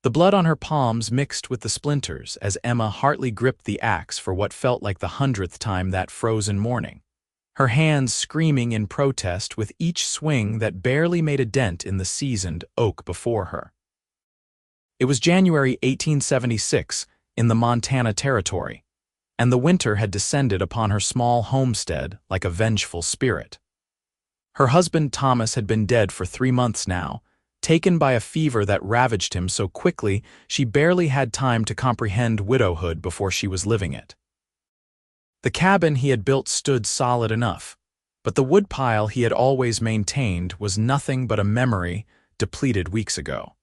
The blood on her palms mixed with the splinters as Emma Hartley gripped the axe for what felt like the 100th time that frozen morning, her hands screaming in protest with each swing that barely made a dent in the seasoned oak before her. It was January 1876 in the Montana Territory, and the winter had descended upon her small homestead like a vengeful spirit. Her husband Thomas had been dead for 3 months now, taken by a fever that ravaged him so quickly she barely had time to comprehend widowhood before she was living it. The cabin he had built stood solid enough, but the woodpile he had always maintained was nothing but a memory depleted weeks ago.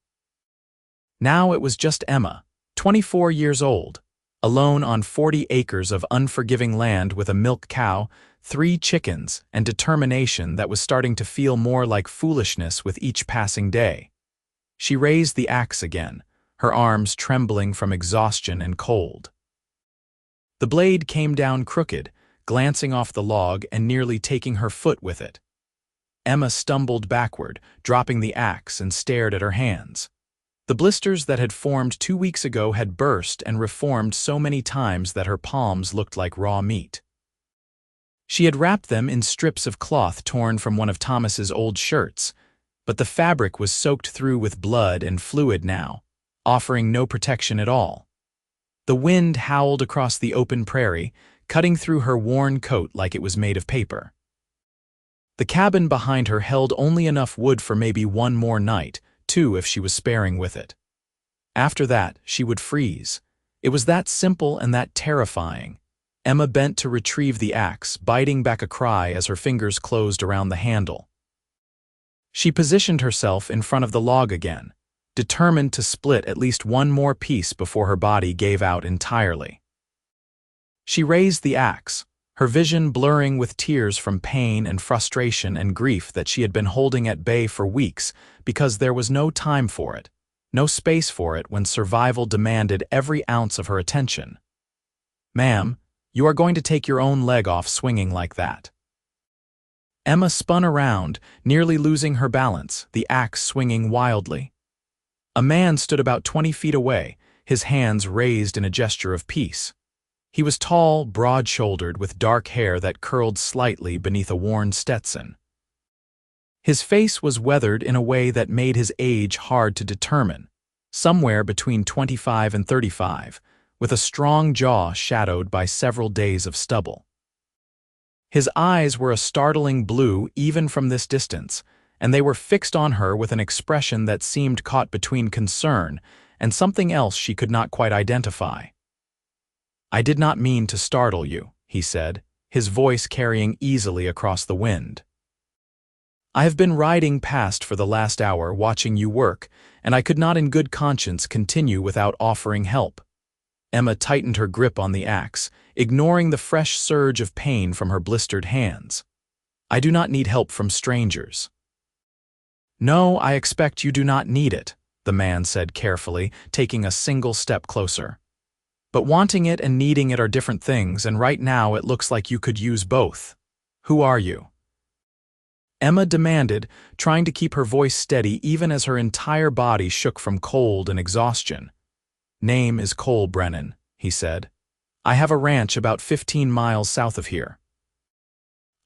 Now it was just Emma, 24 years old, alone on 40 acres of unforgiving land with a milk cow, 3 chickens, and determination that was starting to feel more like foolishness with each passing day. She raised the axe again, her arms trembling from exhaustion and cold. The blade came down crooked, glancing off the log and nearly taking her foot with it. Emma stumbled backward, dropping the axe, and stared at her hands. The blisters that had formed 2 weeks ago had burst and reformed so many times that her palms looked like raw meat. She had wrapped them in strips of cloth torn from one of Thomas's old shirts, but the fabric was soaked through with blood and fluid now, offering no protection at all. The wind howled across the open prairie, cutting through her worn coat like it was made of paper. The cabin behind her held only enough wood for maybe 1 more night, 2 if she was sparing with it. After that, she would freeze. It was that simple and that terrifying. Emma bent to retrieve the axe, biting back a cry as her fingers closed around the handle. She positioned herself in front of the log again, determined to split at least 1 more piece before her body gave out entirely. She raised the axe, her vision blurring with tears from pain and frustration and grief that she had been holding at bay for weeks because there was no time for it, no space for it when survival demanded every ounce of her attention. "Ma'am, you are going to take your own leg off swinging like that." Emma spun around, nearly losing her balance, the axe swinging wildly. A man stood about 20 feet away, his hands raised in a gesture of peace. He was tall, broad-shouldered, with dark hair that curled slightly beneath a worn Stetson. His face was weathered in a way that made his age hard to determine, somewhere between 25 and 35, with a strong jaw shadowed by several days of stubble. His eyes were a startling blue even from this distance, and they were fixed on her with an expression that seemed caught between concern and something else she could not quite identify. "I did not mean to startle you," he said, his voice carrying easily across the wind. "I have been riding past for the last hour watching you work, and I could not in good conscience continue without offering help." Emma tightened her grip on the axe, ignoring the fresh surge of pain from her blistered hands. "I do not need help from strangers." "No, I expect you do not need it," the man said carefully, taking a single step closer. "But wanting it and needing it are different things, and right now it looks like you could use both. Who are you?" Emma demanded, trying to keep her voice steady even as her entire body shook from cold and exhaustion. "Name is Cole Brennan," he said. "I have a ranch about 15 miles south of here.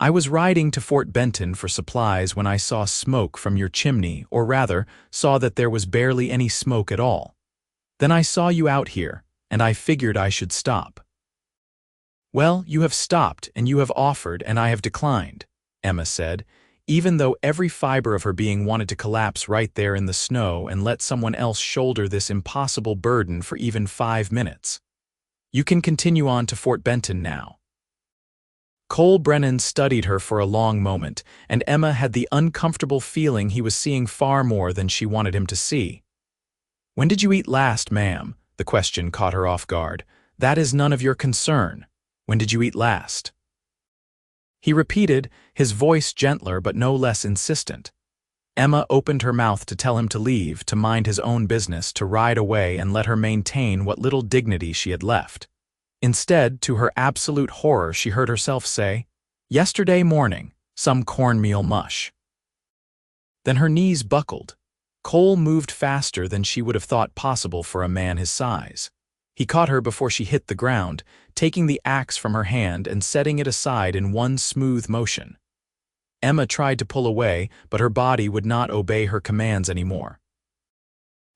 I was riding to Fort Benton for supplies when I saw smoke from your chimney, or rather, saw that there was barely any smoke at all. Then I saw you out here, and I figured I should stop." "Well, you have stopped, and you have offered, and I have declined," Emma said, even though every fiber of her being wanted to collapse right there in the snow and let someone else shoulder this impossible burden for even 5 minutes. "You can continue on to Fort Benton now." Cole Brennan studied her for a long moment, and Emma had the uncomfortable feeling he was seeing far more than she wanted him to see. "When did you eat last, ma'am?" The question caught her off guard. "That is none of your concern. When did you eat last?" He repeated, his voice gentler but no less insistent. Emma opened her mouth to tell him to leave, to mind his own business, to ride away and let her maintain what little dignity she had left. Instead, to her absolute horror, she heard herself say, "Yesterday morning, some cornmeal mush." Then her knees buckled. Cole moved faster than she would have thought possible for a man his size. He caught her before she hit the ground, taking the axe from her hand and setting it aside in one smooth motion. Emma tried to pull away, but her body would not obey her commands anymore.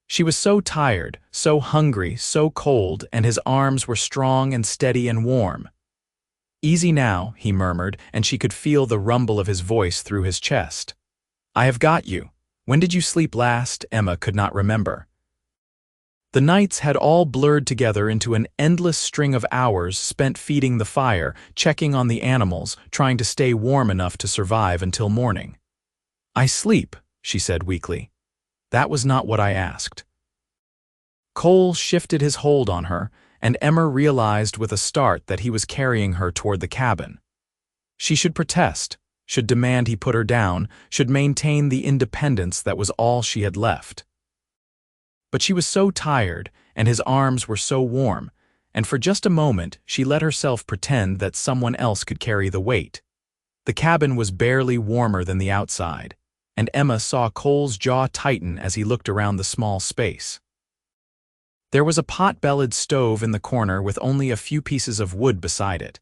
She was so tired, so hungry, so cold, and his arms were strong and steady and warm. "Easy now," he murmured, and she could feel the rumble of his voice through his chest. "I have got you. When did you sleep last?" Emma could not remember. The nights had all blurred together into an endless string of hours spent feeding the fire, checking on the animals, trying to stay warm enough to survive until morning. "I sleep," she said weakly. "That was not what I asked." Cole shifted his hold on her, and Emma realized with a start that he was carrying her toward the cabin. She should protest, should demand he put her down, should maintain the independence that was all she had left. But she was so tired, and his arms were so warm, and for just a moment she let herself pretend that someone else could carry the weight. The cabin was barely warmer than the outside, and Emma saw Cole's jaw tighten as he looked around the small space. There was a pot-bellied stove in the corner with only a few pieces of wood beside it,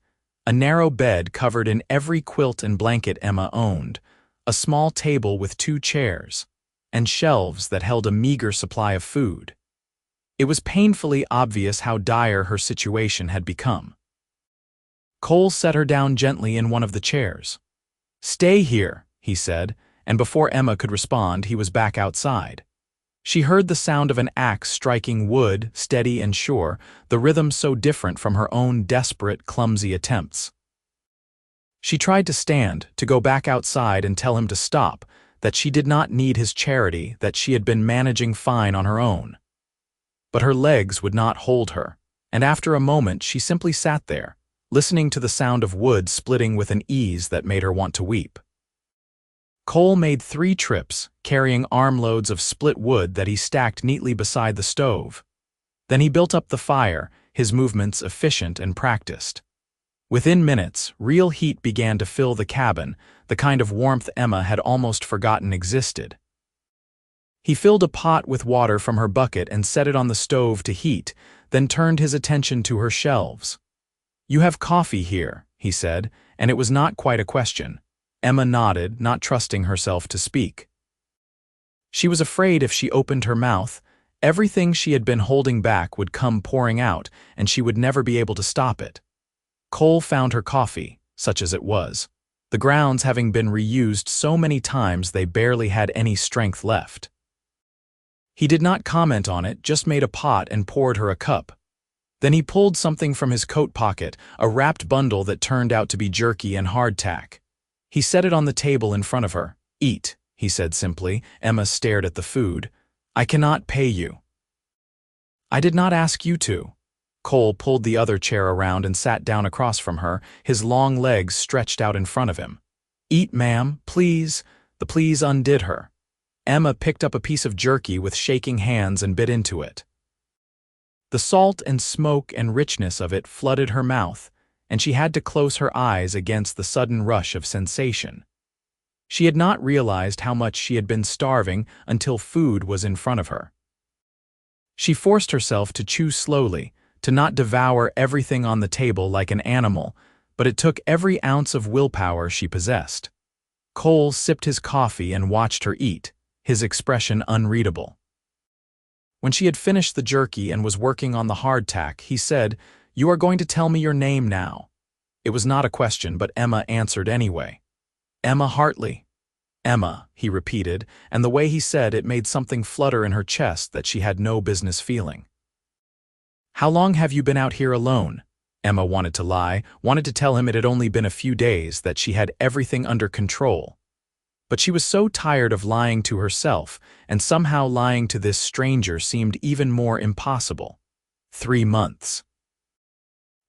a narrow bed covered in every quilt and blanket Emma owned, a small table with 2 chairs, and shelves that held a meager supply of food. It was painfully obvious how dire her situation had become. Cole set her down gently in one of the chairs. "Stay here," he said, and before Emma could respond, he was back outside. She heard the sound of an axe striking wood, steady and sure, the rhythm so different from her own desperate, clumsy attempts. She tried to stand, to go back outside and tell him to stop, that she did not need his charity, that she had been managing fine on her own. But her legs would not hold her, and after a moment she simply sat there, listening to the sound of wood splitting with an ease that made her want to weep. Cole made 3 trips, carrying armloads of split wood that he stacked neatly beside the stove. Then he built up the fire, his movements efficient and practiced. Within minutes, real heat began to fill the cabin, the kind of warmth Emma had almost forgotten existed. He filled a pot with water from her bucket and set it on the stove to heat, then turned his attention to her shelves. "You have coffee here," he said, and it was not quite a question. Emma nodded, not trusting herself to speak. She was afraid if she opened her mouth, everything she had been holding back would come pouring out, and she would never be able to stop it. Cole found her coffee, such as it was, the grounds having been reused so many times they barely had any strength left. He did not comment on it, just made a pot and poured her a cup. Then he pulled something from his coat pocket, a wrapped bundle that turned out to be jerky and hardtack. He set it on the table in front of her. "Eat," he said simply. Emma stared at the food. "I cannot pay you." "I did not ask you to." Cole pulled the other chair around and sat down across from her, his long legs stretched out in front of him. "Eat, ma'am, please." The please undid her. Emma picked up a piece of jerky with shaking hands and bit into it. The salt and smoke and richness of it flooded her mouth, and she had to close her eyes against the sudden rush of sensation. She had not realized how much she had been starving until food was in front of her. She forced herself to chew slowly, to not devour everything on the table like an animal, but it took every ounce of willpower she possessed. Cole sipped his coffee and watched her eat, his expression unreadable. When she had finished the jerky and was working on the hardtack, he said, "You are going to tell me your name now." It was not a question, but Emma answered anyway. "Emma Hartley." "Emma," he repeated, and the way he said it made something flutter in her chest that she had no business feeling. "How long have you been out here alone?" Emma wanted to lie, wanted to tell him it had only been a few days, that she had everything under control. But she was so tired of lying to herself, and somehow lying to this stranger seemed even more impossible. 3 months.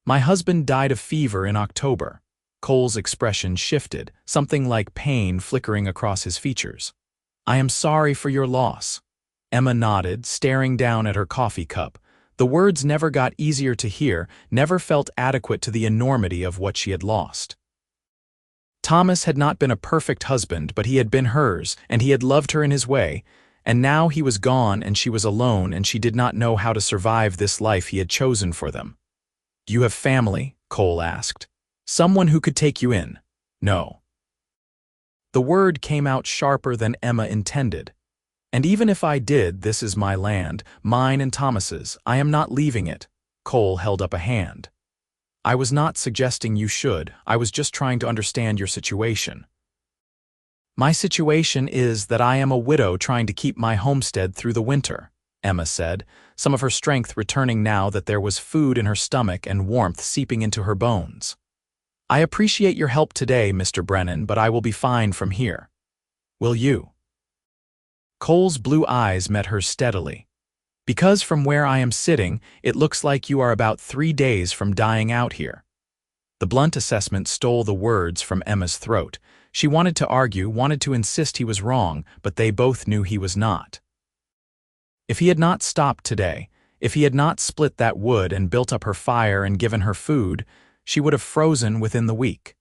"My husband died of fever in October." Cole's expression shifted, something like pain flickering across his features. "I am sorry for your loss." Emma nodded, staring down at her coffee cup. The words never got easier to hear, never felt adequate to the enormity of what she had lost. Thomas had not been a perfect husband, but he had been hers, and he had loved her in his way, And now he was gone and she was alone and she did not know how to survive this life he had chosen for them. "Do you have family?" Cole asked. "Someone who could take you in?" "No." The word came out sharper than Emma intended. "And even if I did, this is my land, mine and Thomas's. I am not leaving it." Cole held up a hand. "I was not suggesting you should. I was just trying to understand your situation." "My situation is that I am a widow trying to keep my homestead through the winter," Emma said, some of her strength returning now that there was food in her stomach and warmth seeping into her bones. "I appreciate your help today, Mr. Brennan, but I will be fine from here. Will you?" Cole's blue eyes met hers steadily. "Because from where I am sitting, it looks like you are about 3 days from dying out here." The blunt assessment stole the words from Emma's throat. She wanted to argue, wanted to insist he was wrong, but they both knew he was not. If he had not stopped today, if he had not split that wood and built up her fire and given her food, she would have frozen within the week.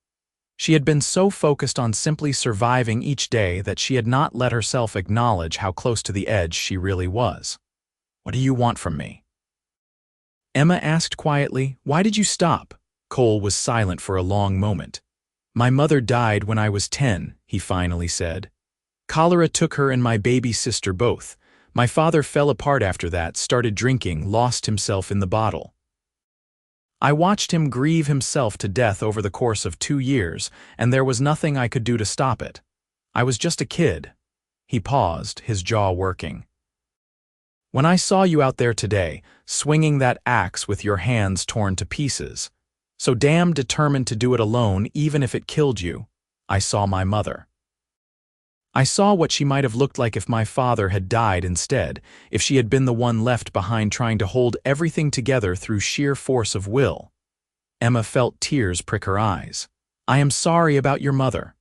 She had been so focused on simply surviving each day that she had not let herself acknowledge how close to the edge she really was. "What do you want from me?" Emma asked quietly. "Why did you stop?" Cole was silent for a long moment. "My mother died when I was 10, he finally said. "Cholera took her and my baby sister both. My father fell apart after that, started drinking, lost himself in the bottle. I watched him grieve himself to death over the course of 2 years, and there was nothing I could do to stop it. I was just a kid." He paused, his jaw working. "When I saw you out there today, swinging that axe with your hands torn to pieces, so damn determined to do it alone even if it killed you, I saw my mother. I saw what she might have looked like if my father had died instead, if she had been the one left behind trying to hold everything together through sheer force of will." Emma felt tears prick her eyes. "I am sorry about your mother.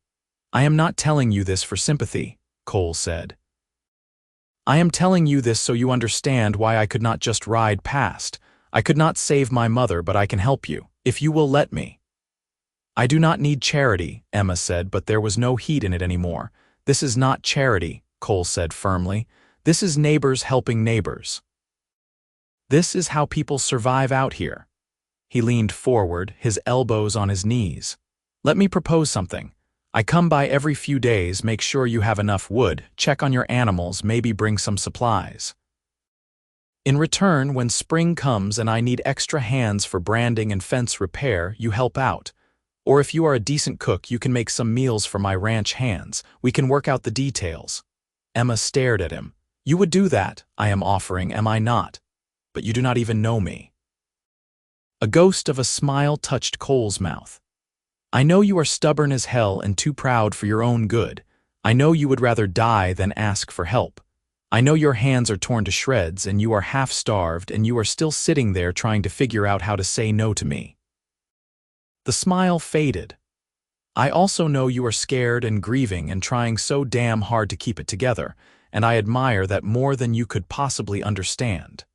I am not telling you this for sympathy," Cole said. "I am telling you this so you understand why I could not just ride past. I could not save my mother, but I can help you, if you will let me." "I do not need charity," Emma said, but there was no heat in it anymore. "This is not charity," Cole said firmly. "This is neighbors helping neighbors. This is how people survive out here." He leaned forward, his elbows on his knees. "Let me propose something. I come by every few days, make sure you have enough wood, check on your animals, maybe bring some supplies. In return, when spring comes and I need extra hands for branding and fence repair, you help out. Or if you are a decent cook, you can make some meals for my ranch hands. We can work out the details." Emma stared at him. "You would do that, I am offering, am I not? But you do not even know me." A ghost of a smile touched Cole's mouth. "I know you are stubborn as hell and too proud for your own good. I know you would rather die than ask for help. I know your hands are torn to shreds and you are half-starved and you are still sitting there trying to figure out how to say no to me." The smile faded. "I also know you are scared and grieving and trying so damn hard to keep it together, and I admire that more than you could possibly understand."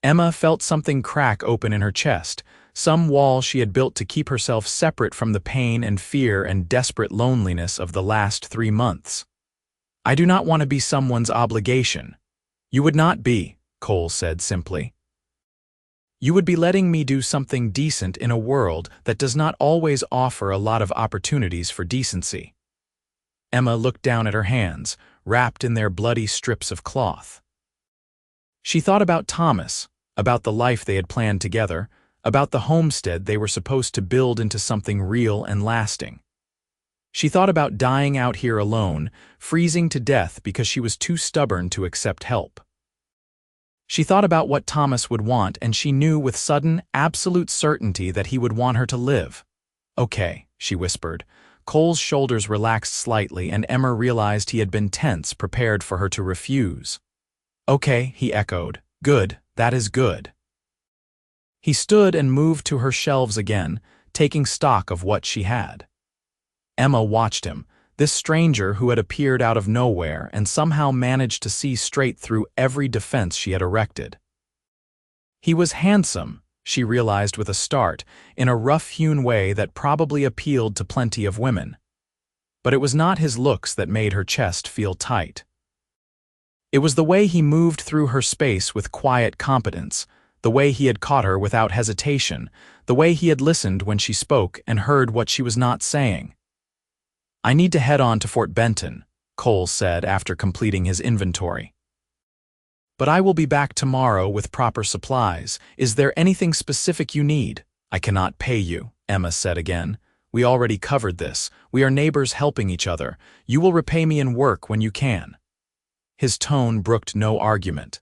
Emma felt something crack open in her chest, some wall she had built to keep herself separate from the pain and fear and desperate loneliness of the last 3 months. "I do not want to be someone's obligation." "You would not be," Cole said simply. "You would be letting me do something decent in a world that does not always offer a lot of opportunities for decency." Emma looked down at her hands, wrapped in their bloody strips of cloth. She thought about Thomas, about the life they had planned together, about the homestead they were supposed to build into something real and lasting. She thought about dying out here alone, freezing to death because she was too stubborn to accept help. She thought about what Thomas would want, and she knew with sudden, absolute certainty that he would want her to live. "Okay," she whispered. Cole's shoulders relaxed slightly, and Emma realized he had been tense, prepared for her to refuse. "Okay," he echoed. "Good, that is good." He stood and moved to her shelves again, taking stock of what she had. Emma watched him, this stranger who had appeared out of nowhere and somehow managed to see straight through every defense she had erected. He was handsome, she realized with a start, in a rough-hewn way that probably appealed to plenty of women. But it was not his looks that made her chest feel tight. It was the way he moved through her space with quiet competence, the way he had caught her without hesitation, the way he had listened when she spoke and heard what she was not saying. "I need to head on to Fort Benton," Cole said after completing his inventory. "But I will be back tomorrow with proper supplies. Is there anything specific you need?" "I cannot pay you," Emma said again. "We already covered this. We are neighbors helping each other. You will repay me in work when you can." His tone brooked no argument.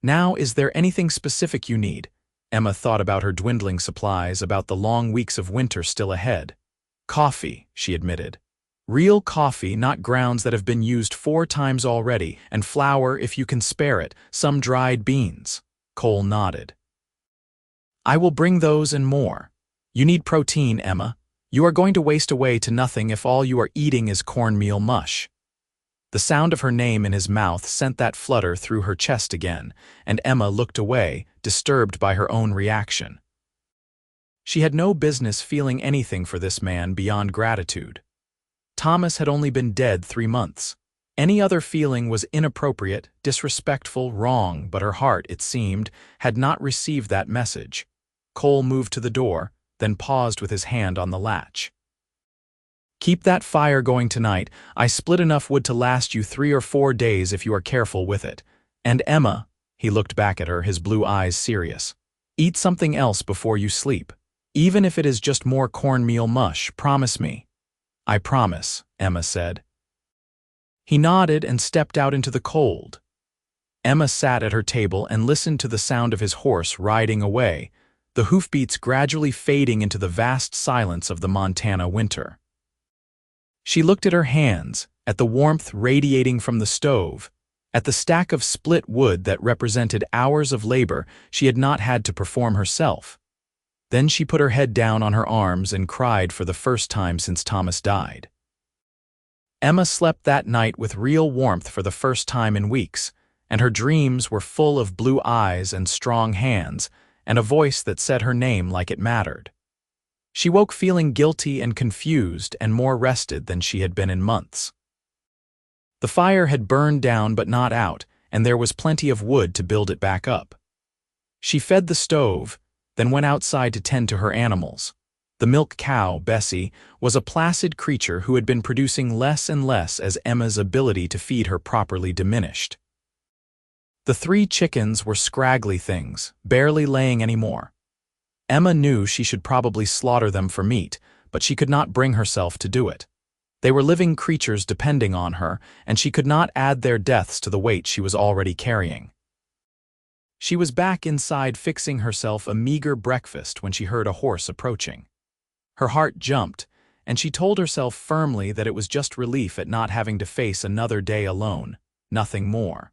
"Now, is there anything specific you need?" Emma thought about her dwindling supplies, about the long weeks of winter still ahead. "Coffee," she admitted. "Real coffee, not grounds that have been used 4 times already, and flour if you can spare it, some dried beans." Cole nodded. "I will bring those and more. You need protein, Emma. You are going to waste away to nothing if all you are eating is cornmeal mush." The sound of her name in his mouth sent that flutter through her chest again, and Emma looked away, disturbed by her own reaction. She had no business feeling anything for this man beyond gratitude. Thomas had only been dead 3 months. Any other feeling was inappropriate, disrespectful, wrong, but her heart, it seemed, had not received that message. Cole moved to the door, then paused with his hand on the latch. "Keep that fire going tonight. I split enough wood to last you 3 or 4 days if you are careful with it. And Emma," he looked back at her, his blue eyes serious, "eat something else before you sleep. Even if it is just more cornmeal mush, promise me." "I promise," Emma said. He nodded and stepped out into the cold. Emma sat at her table and listened to the sound of his horse riding away, the hoofbeats gradually fading into the vast silence of the Montana winter. She looked at her hands, at the warmth radiating from the stove, at the stack of split wood that represented hours of labor she had not had to perform herself. Then she put her head down on her arms and cried for the first time since Thomas died. Emma slept that night with real warmth for the first time in weeks, and her dreams were full of blue eyes and strong hands, and a voice that said her name like it mattered. She woke feeling guilty and confused and more rested than she had been in months. The fire had burned down but not out, and there was plenty of wood to build it back up. She fed the stove, then went outside to tend to her animals. The milk cow, Bessie, was a placid creature who had been producing less and less as Emma's ability to feed her properly diminished. The 3 chickens were scraggly things, barely laying any more. Emma knew she should probably slaughter them for meat, but she could not bring herself to do it. They were living creatures depending on her, and she could not add their deaths to the weight she was already carrying. She was back inside fixing herself a meager breakfast when she heard a horse approaching. Her heart jumped, and she told herself firmly that it was just relief at not having to face another day alone, nothing more.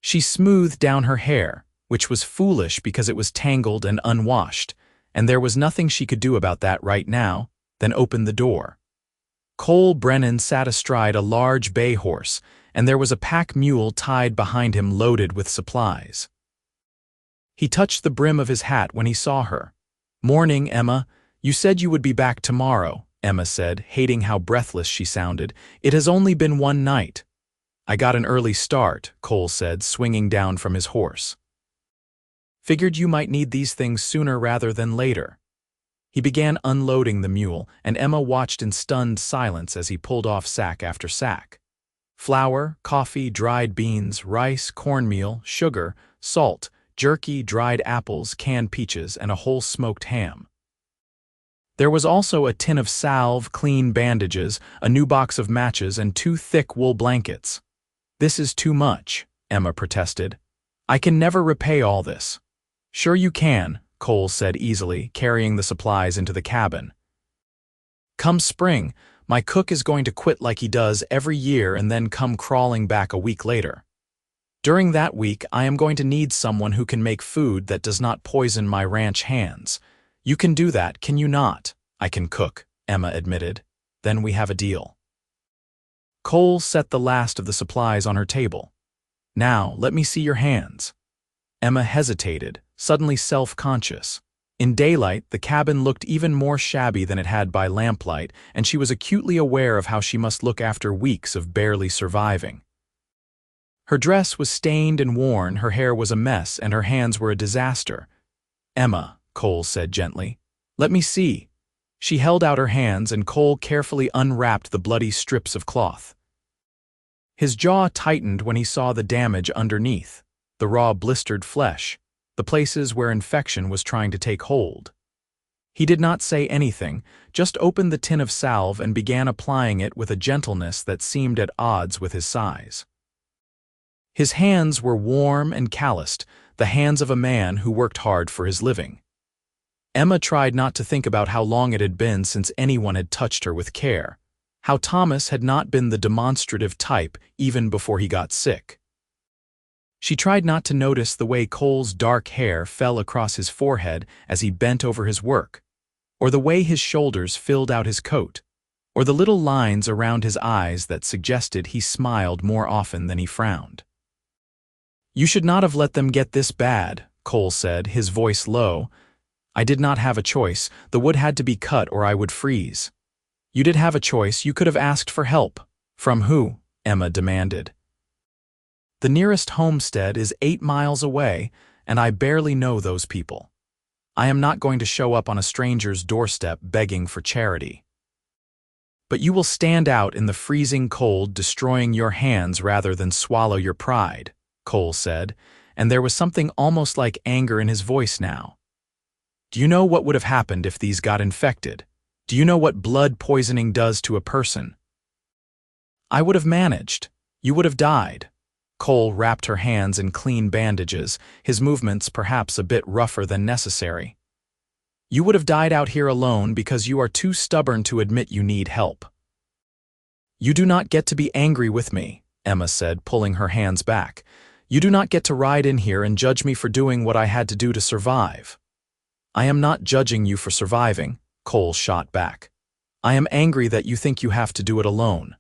She smoothed down her hair, which was foolish because it was tangled and unwashed, and there was nothing she could do about that right now, then opened the door. Cole Brennan sat astride a large bay horse, and there was a pack mule tied behind him loaded with supplies. He touched the brim of his hat when he saw her. "Morning, Emma. You said you would be back tomorrow," Emma said, hating how breathless she sounded. "It has only been 1 night." "I got an early start," Cole said, swinging down from his horse. "Figured you might need these things sooner rather than later." He began unloading the mule, and Emma watched in stunned silence as he pulled off sack after sack. Flour, coffee, dried beans, rice, cornmeal, sugar, salt, jerky, dried apples, canned peaches, and a whole smoked ham. There was also a tin of salve, clean bandages, a new box of matches, and 2 thick wool blankets. "This is too much," Emma protested. "I can never repay all this." "Sure you can," Cole said easily, carrying the supplies into the cabin. "Come spring, my cook is going to quit like he does every year and then come crawling back a week later. During that week, I am going to need someone who can make food that does not poison my ranch hands. You can do that, can you not?" "I can cook," Emma admitted. "Then we have a deal." Cole set the last of the supplies on her table. "Now, let me see your hands." Emma hesitated, suddenly self-conscious. In daylight, the cabin looked even more shabby than it had by lamplight, and she was acutely aware of how she must look after weeks of barely surviving. Her dress was stained and worn, her hair was a mess, and her hands were a disaster. "Emma," Cole said gently, "let me see." She held out her hands, and Cole carefully unwrapped the bloody strips of cloth. His jaw tightened when he saw the damage underneath, the raw blistered flesh, the places where infection was trying to take hold. He did not say anything, just opened the tin of salve and began applying it with a gentleness that seemed at odds with his size. His hands were warm and calloused, the hands of a man who worked hard for his living. Emma tried not to think about how long it had been since anyone had touched her with care, how Thomas had not been the demonstrative type even before he got sick. She tried not to notice the way Cole's dark hair fell across his forehead as he bent over his work, or the way his shoulders filled out his coat, or the little lines around his eyes that suggested he smiled more often than he frowned. "You should not have let them get this bad," Cole said, his voice low. "I did not have a choice. The wood had to be cut or I would freeze." "You did have a choice. You could have asked for help." "From who?" Emma demanded. "The nearest homestead is 8 miles away, and I barely know those people. I am not going to show up on a stranger's doorstep begging for charity." "But you will stand out in the freezing cold, destroying your hands rather than swallow your pride," Cole said, and there was something almost like anger in his voice now. "Do you know what would have happened if these got infected? Do you know what blood poisoning does to a person?" "I would have managed. You would have died." Cole wrapped her hands in clean bandages, his movements perhaps a bit rougher than necessary. "You would have died out here alone because you are too stubborn to admit you need help." "You do not get to be angry with me," Emma said, pulling her hands back. "You do not get to ride in here and judge me for doing what I had to do to survive." "I am not judging you for surviving," Cole shot back. "I am angry that you think you have to do it alone.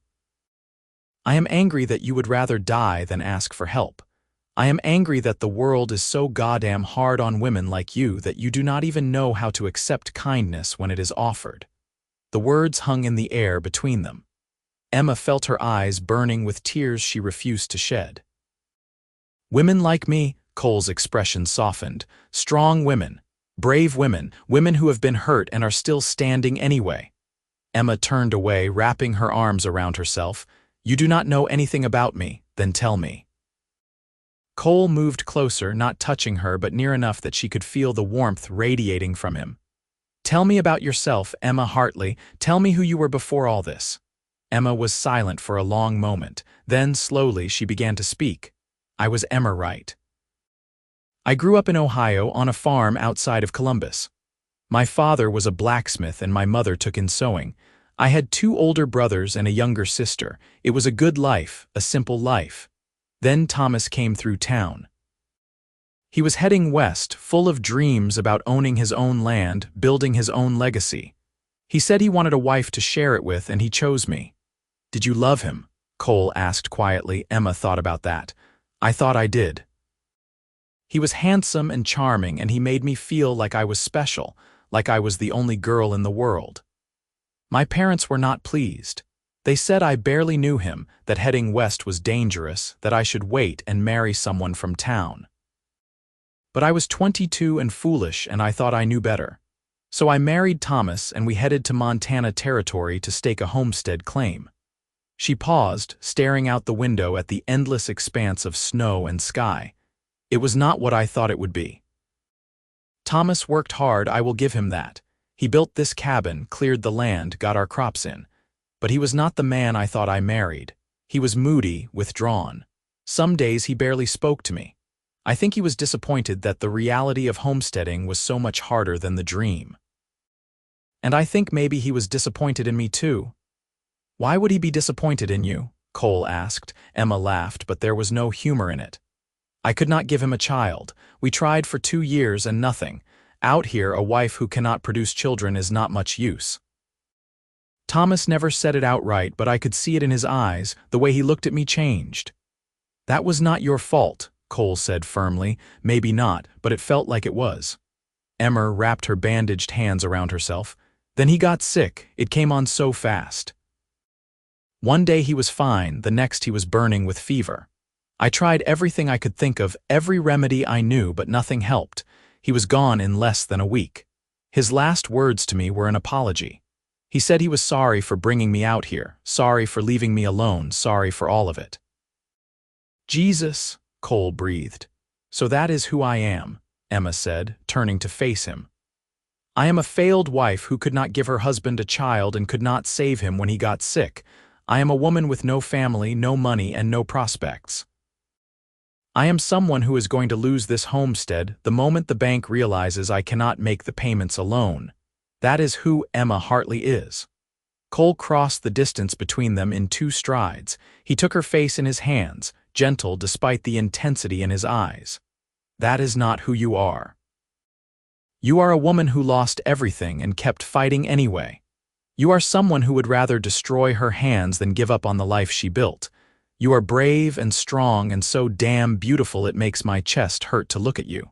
I am angry that you would rather die than ask for help. I am angry that the world is so goddamn hard on women like you that you do not even know how to accept kindness when it is offered." The words hung in the air between them. Emma felt her eyes burning with tears she refused to shed. "Women like me," Cole's expression softened, "strong women, brave women, women who have been hurt and are still standing anyway." Emma turned away, wrapping her arms around herself. "You do not know anything about me, then tell me." Cole moved closer, not touching her but near enough that she could feel the warmth radiating from him. "Tell me about yourself, Emma Hartley. Tell me who you were before all this." Emma was silent for a long moment. Then, slowly, she began to speak. "I was Emma Wright. I grew up in Ohio on a farm outside of Columbus. My father was a blacksmith and my mother took in sewing. I had 2 older brothers and a younger sister. It was a good life, a simple life. Then Thomas came through town. He was heading west, full of dreams about owning his own land, building his own legacy. He said he wanted a wife to share it with, and he chose me." "Did you love him?" Cole asked quietly. Emma thought about that. "I thought I did. He was handsome and charming, and he made me feel like I was special, like I was the only girl in the world. My parents were not pleased. They said I barely knew him, that heading west was dangerous, that I should wait and marry someone from town. But I was 22 and foolish, and I thought I knew better. So I married Thomas, and we headed to Montana Territory to stake a homestead claim." She paused, staring out the window at the endless expanse of snow and sky. "It was not what I thought it would be. Thomas worked hard, I will give him that. He built this cabin, cleared the land, got our crops in. But he was not the man I thought I married. He was moody, withdrawn. Some days he barely spoke to me. I think he was disappointed that the reality of homesteading was so much harder than the dream. And I think maybe he was disappointed in me too." "Why would he be disappointed in you?" Cole asked. Emma laughed, but there was no humor in it. "I could not give him a child. We tried for 2 years and nothing. Out here, a wife who cannot produce children is not much use." Thomas never said it outright, but I could see it in his eyes. The way he looked at me changed. "That was not your fault," Cole said firmly. "Maybe not, but it felt like it was." Emma wrapped her bandaged hands around herself. "Then he got sick. It came on so fast. One day he was fine, the next he was burning with fever. I tried everything I could think of, every remedy I knew, but nothing helped. He was gone in less than a week. His last words to me were an apology. He said he was sorry for bringing me out here, sorry for leaving me alone, sorry for all of it. Jesus, Cole breathed. So that is who I am, Emma said, turning to face him. I am a failed wife who could not give her husband a child and could not save him when he got sick. I am a woman with no family, no money, and no prospects. I am someone who is going to lose this homestead the moment the bank realizes I cannot make the payments alone. That is who Emma Hartley is. Cole crossed the distance between them in 2 strides. He took her face in his hands, gentle despite the intensity in his eyes. That is not who you are. You are a woman who lost everything and kept fighting anyway. You are someone who would rather destroy her hands than give up on the life she built. You are brave and strong and so damn beautiful it makes my chest hurt to look at you.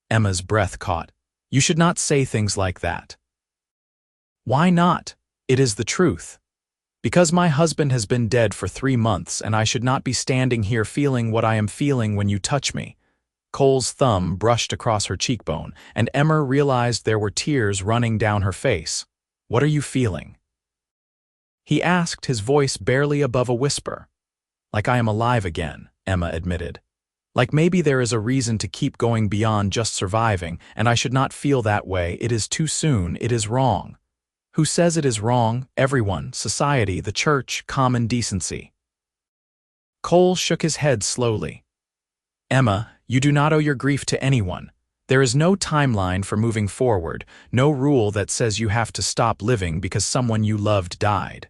Emma's breath caught. You should not say things like that. Why not? It is the truth. Because my husband has been dead for 3 months and I should not be standing here feeling what I am feeling when you touch me. Cole's thumb brushed across her cheekbone, and Emma realized there were tears running down her face. What are you feeling? He asked, his voice barely above a whisper. Like I am alive again, Emma admitted. Like maybe there is a reason to keep going beyond just surviving, and I should not feel that way. It is too soon. It is wrong. Who says it is wrong? Everyone, society, the church, common decency. Cole shook his head slowly. Emma, you do not owe your grief to anyone. There is no timeline for moving forward, no rule that says you have to stop living because someone you loved died.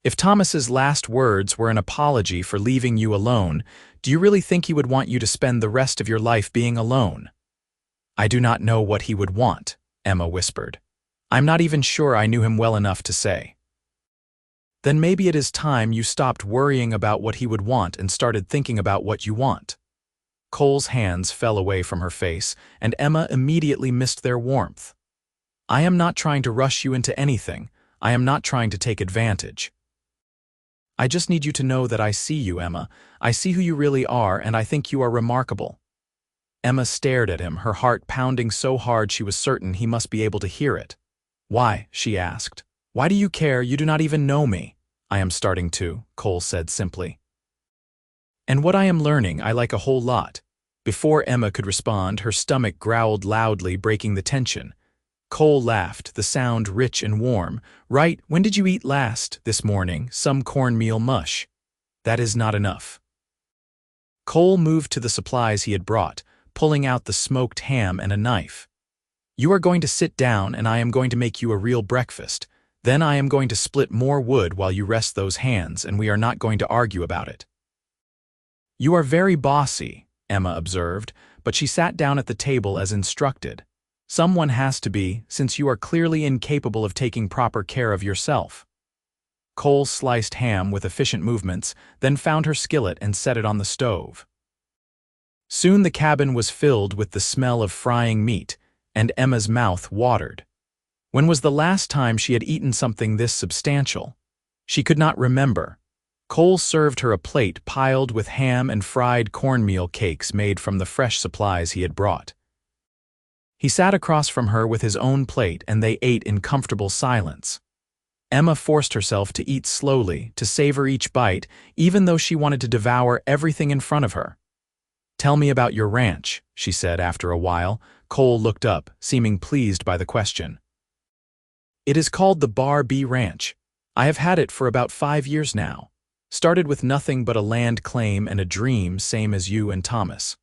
If Thomas's last words were an apology for leaving you alone, do you really think he would want you to spend the rest of your life being alone? I do not know what he would want, Emma whispered. I'm not even sure I knew him well enough to say. Then maybe it is time you stopped worrying about what he would want and started thinking about what you want. Cole's hands fell away from her face, and Emma immediately missed their warmth. I am not trying to rush you into anything. I am not trying to take advantage. I just need you to know that I see you, Emma. I see who you really are, and I think you are remarkable. Emma stared at him, her heart pounding so hard she was certain he must be able to hear it. Why? She asked. Why do you care? You do not even know me. I am starting to, Cole said simply. And what I am learning I like a whole lot. Before Emma could respond, her stomach growled loudly, breaking the tension. Cole laughed, the sound rich and warm. Right, when did you eat last? This morning, some cornmeal mush. That is not enough. Cole moved to the supplies he had brought, pulling out the smoked ham and a knife. You are going to sit down and I am going to make you a real breakfast. Then I am going to split more wood while you rest those hands, and we are not going to argue about it. You are very bossy, Emma observed, but she sat down at the table as instructed. Someone has to be, since you are clearly incapable of taking proper care of yourself. Cole sliced ham with efficient movements, then found her skillet and set it on the stove. Soon the cabin was filled with the smell of frying meat, and Emma's mouth watered. When was the last time she had eaten something this substantial? She could not remember. Cole served her a plate piled with ham and fried cornmeal cakes made from the fresh supplies he had brought. He sat across from her with his own plate and they ate in comfortable silence. Emma forced herself to eat slowly, to savor each bite, even though she wanted to devour everything in front of her. Tell me about your ranch, she said after a while. Cole looked up, seeming pleased by the question. It is called the Bar B Ranch. I have had it for about 5 years now. Started with nothing but a land claim and a dream, same as you and Thomas.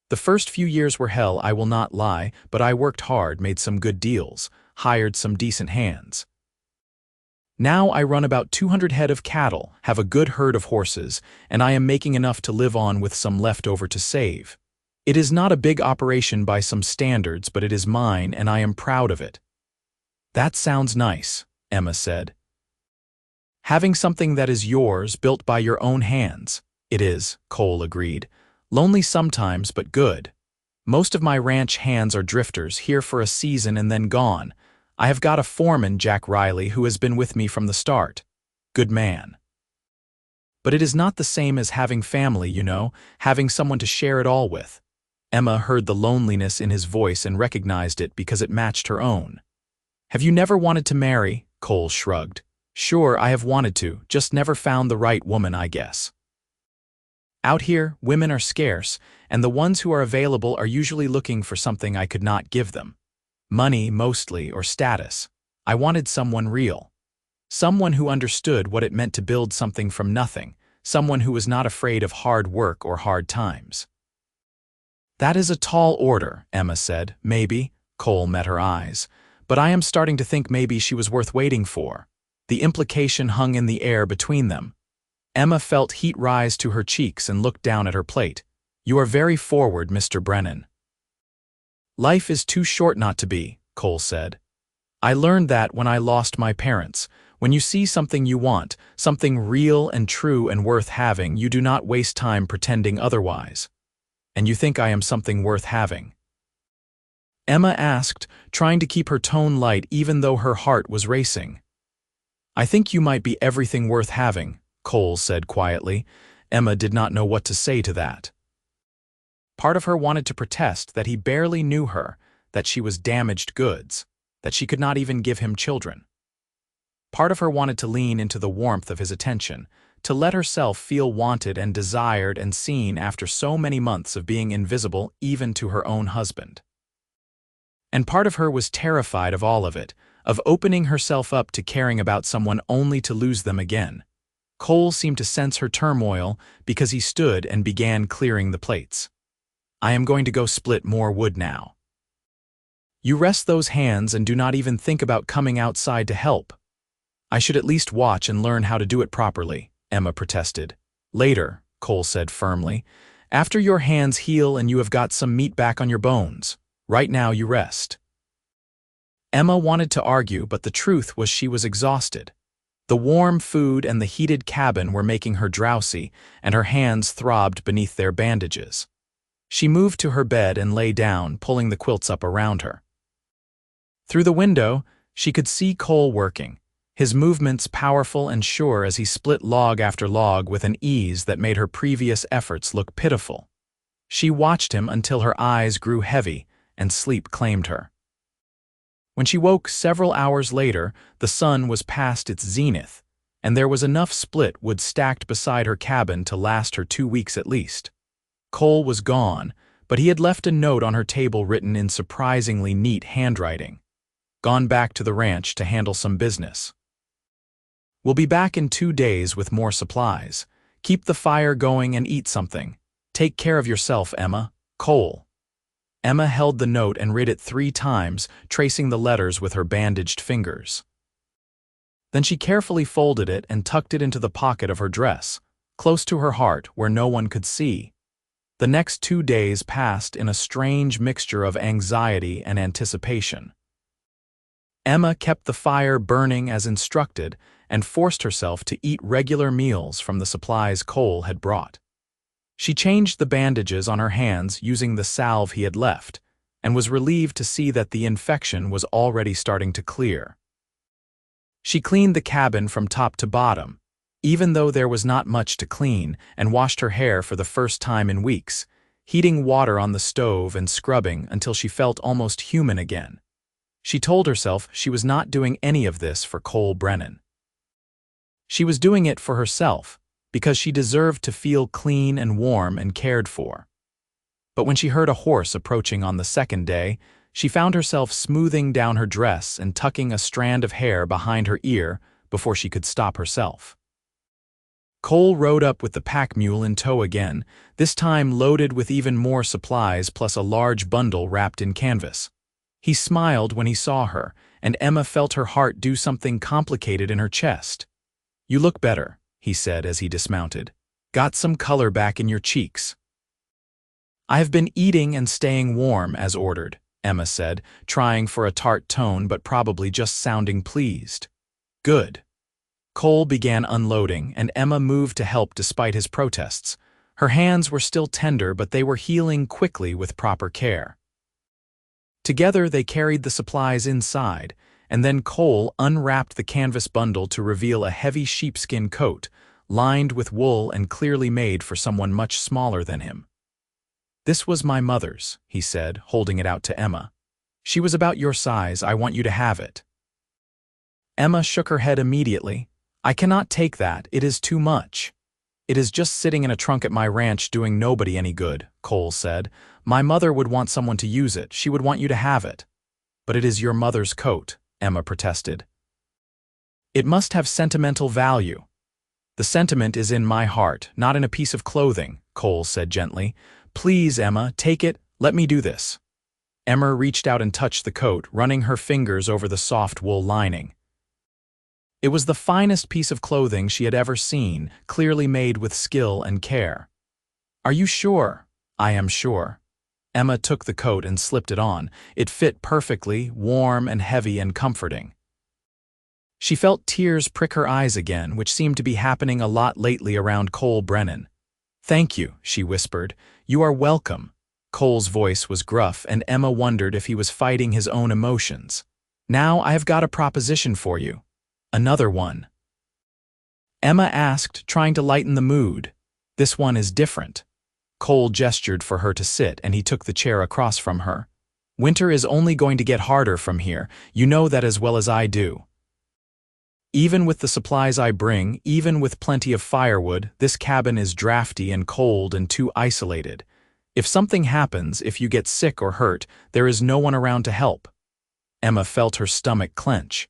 The first few years were hell, I will not lie, but I worked hard, made some good deals, hired some decent hands. Now I run about 200 head of cattle, have a good herd of horses, and I am making enough to live on with some left over to save. It is not a big operation by some standards, but it is mine and I am proud of it. That sounds nice, Emma said. Having something that is yours, built by your own hands. It is, Cole agreed. Lonely sometimes, but good. Most of my ranch hands are drifters, here for a season and then gone. I have got a foreman, Jack Riley, who has been with me from the start. Good man. But it is not the same as having family, you know, having someone to share it all with. Emma heard the loneliness in his voice and recognized it because it matched her own. Have you never wanted to marry? Cole shrugged. Sure, I have wanted to, just never found the right woman, I guess. Out here, women are scarce, and the ones who are available are usually looking for something I could not give them. Money, mostly, or status. I wanted someone real. Someone who understood what it meant to build something from nothing, someone who was not afraid of hard work or hard times. That is a tall order, Emma said. Maybe. Cole met her eyes. But I am starting to think maybe she was worth waiting for. The implication hung in the air between them. Emma felt heat rise to her cheeks and looked down at her plate. You are very forward, Mr. Brennan. Life is too short not to be, Cole said. I learned that when I lost my parents. When you see something you want, something real and true and worth having, you do not waste time pretending otherwise. And you think I am something worth having? Emma asked, trying to keep her tone light even though her heart was racing. I think you might be everything worth having, Cole said quietly. Emma did not know what to say to that. Part of her wanted to protest that he barely knew her, that she was damaged goods, that she could not even give him children. Part of her wanted to lean into the warmth of his attention, to let herself feel wanted and desired and seen after so many months of being invisible even to her own husband. And part of her was terrified of all of it, of opening herself up to caring about someone only to lose them again. Cole seemed to sense her turmoil because he stood and began clearing the plates. I am going to go split more wood now. You rest those hands and do not even think about coming outside to help. I should at least watch and learn how to do it properly, Emma protested. Later, Cole said firmly, after your hands heal and you have got some meat back on your bones. Right now you rest. Emma wanted to argue, but the truth was she was exhausted. The warm food and the heated cabin were making her drowsy, and her hands throbbed beneath their bandages. She moved to her bed and lay down, pulling the quilts up around her. Through the window, she could see Cole working, his movements powerful and sure as he split log after log with an ease that made her previous efforts look pitiful. She watched him until her eyes grew heavy and sleep claimed her. When she woke several hours later, the sun was past its zenith, and there was enough split wood stacked beside her cabin to last her 2 weeks at least. Cole was gone, but he had left a note on her table written in surprisingly neat handwriting. Gone back to the ranch to handle some business. We'll be back in 2 days with more supplies. Keep the fire going and eat something. Take care of yourself, Emma. Cole. Emma held the note and read it 3 times, tracing the letters with her bandaged fingers. Then she carefully folded it and tucked it into the pocket of her dress, close to her heart where no one could see. The next 2 days passed in a strange mixture of anxiety and anticipation. Emma kept the fire burning as instructed and forced herself to eat regular meals from the supplies Cole had brought. She changed the bandages on her hands using the salve he had left, and was relieved to see that the infection was already starting to clear. She cleaned the cabin from top to bottom, even though there was not much to clean, and washed her hair for the first time in weeks, heating water on the stove and scrubbing until she felt almost human again. She told herself she was not doing any of this for Cole Brennan. She was doing it for herself, because she deserved to feel clean and warm and cared for. But when she heard a horse approaching on the second day, she found herself smoothing down her dress and tucking a strand of hair behind her ear before she could stop herself. Cole rode up with the pack mule in tow again, this time loaded with even more supplies plus a large bundle wrapped in canvas. He smiled when he saw her, and Emma felt her heart do something complicated in her chest. You look better, he said as he dismounted. Got some color back in your cheeks. I have been eating and staying warm as ordered, Emma said, trying for a tart tone but probably just sounding pleased. Good. Cole began unloading, and Emma moved to help despite his protests. Her hands were still tender, but they were healing quickly with proper care. Together they carried the supplies inside, and then Cole unwrapped the canvas bundle to reveal a heavy sheepskin coat, lined with wool and clearly made for someone much smaller than him. "This was my mother's," he said, holding it out to Emma. "She was about your size. I want you to have it." Emma shook her head immediately. "I cannot take that. It is too much." "It is just sitting in a trunk at my ranch doing nobody any good," Cole said. "My mother would want someone to use it. She would want you to have it." "But it is your mother's coat," Emma protested. "It must have sentimental value." "The sentiment is in my heart, not in a piece of clothing," Cole said gently. "Please, Emma, take it. Let me do this." Emma reached out and touched the coat, running her fingers over the soft wool lining. It was the finest piece of clothing she had ever seen, clearly made with skill and care. "Are you sure?" "I am sure." Emma took the coat and slipped it on. It fit perfectly, warm and heavy and comforting. She felt tears prick her eyes again, which seemed to be happening a lot lately around Cole Brennan. "Thank you," she whispered. "You are welcome." Cole's voice was gruff, and Emma wondered if he was fighting his own emotions. "Now I have got a proposition for you." "Another one?" Emma asked, trying to lighten the mood. "This one is different." Cole gestured for her to sit, and he took the chair across from her. "Winter is only going to get harder from here. You know that as well as I do. Even with the supplies I bring, even with plenty of firewood, this cabin is drafty and cold and too isolated. If something happens, if you get sick or hurt, there is no one around to help." Emma felt her stomach clench.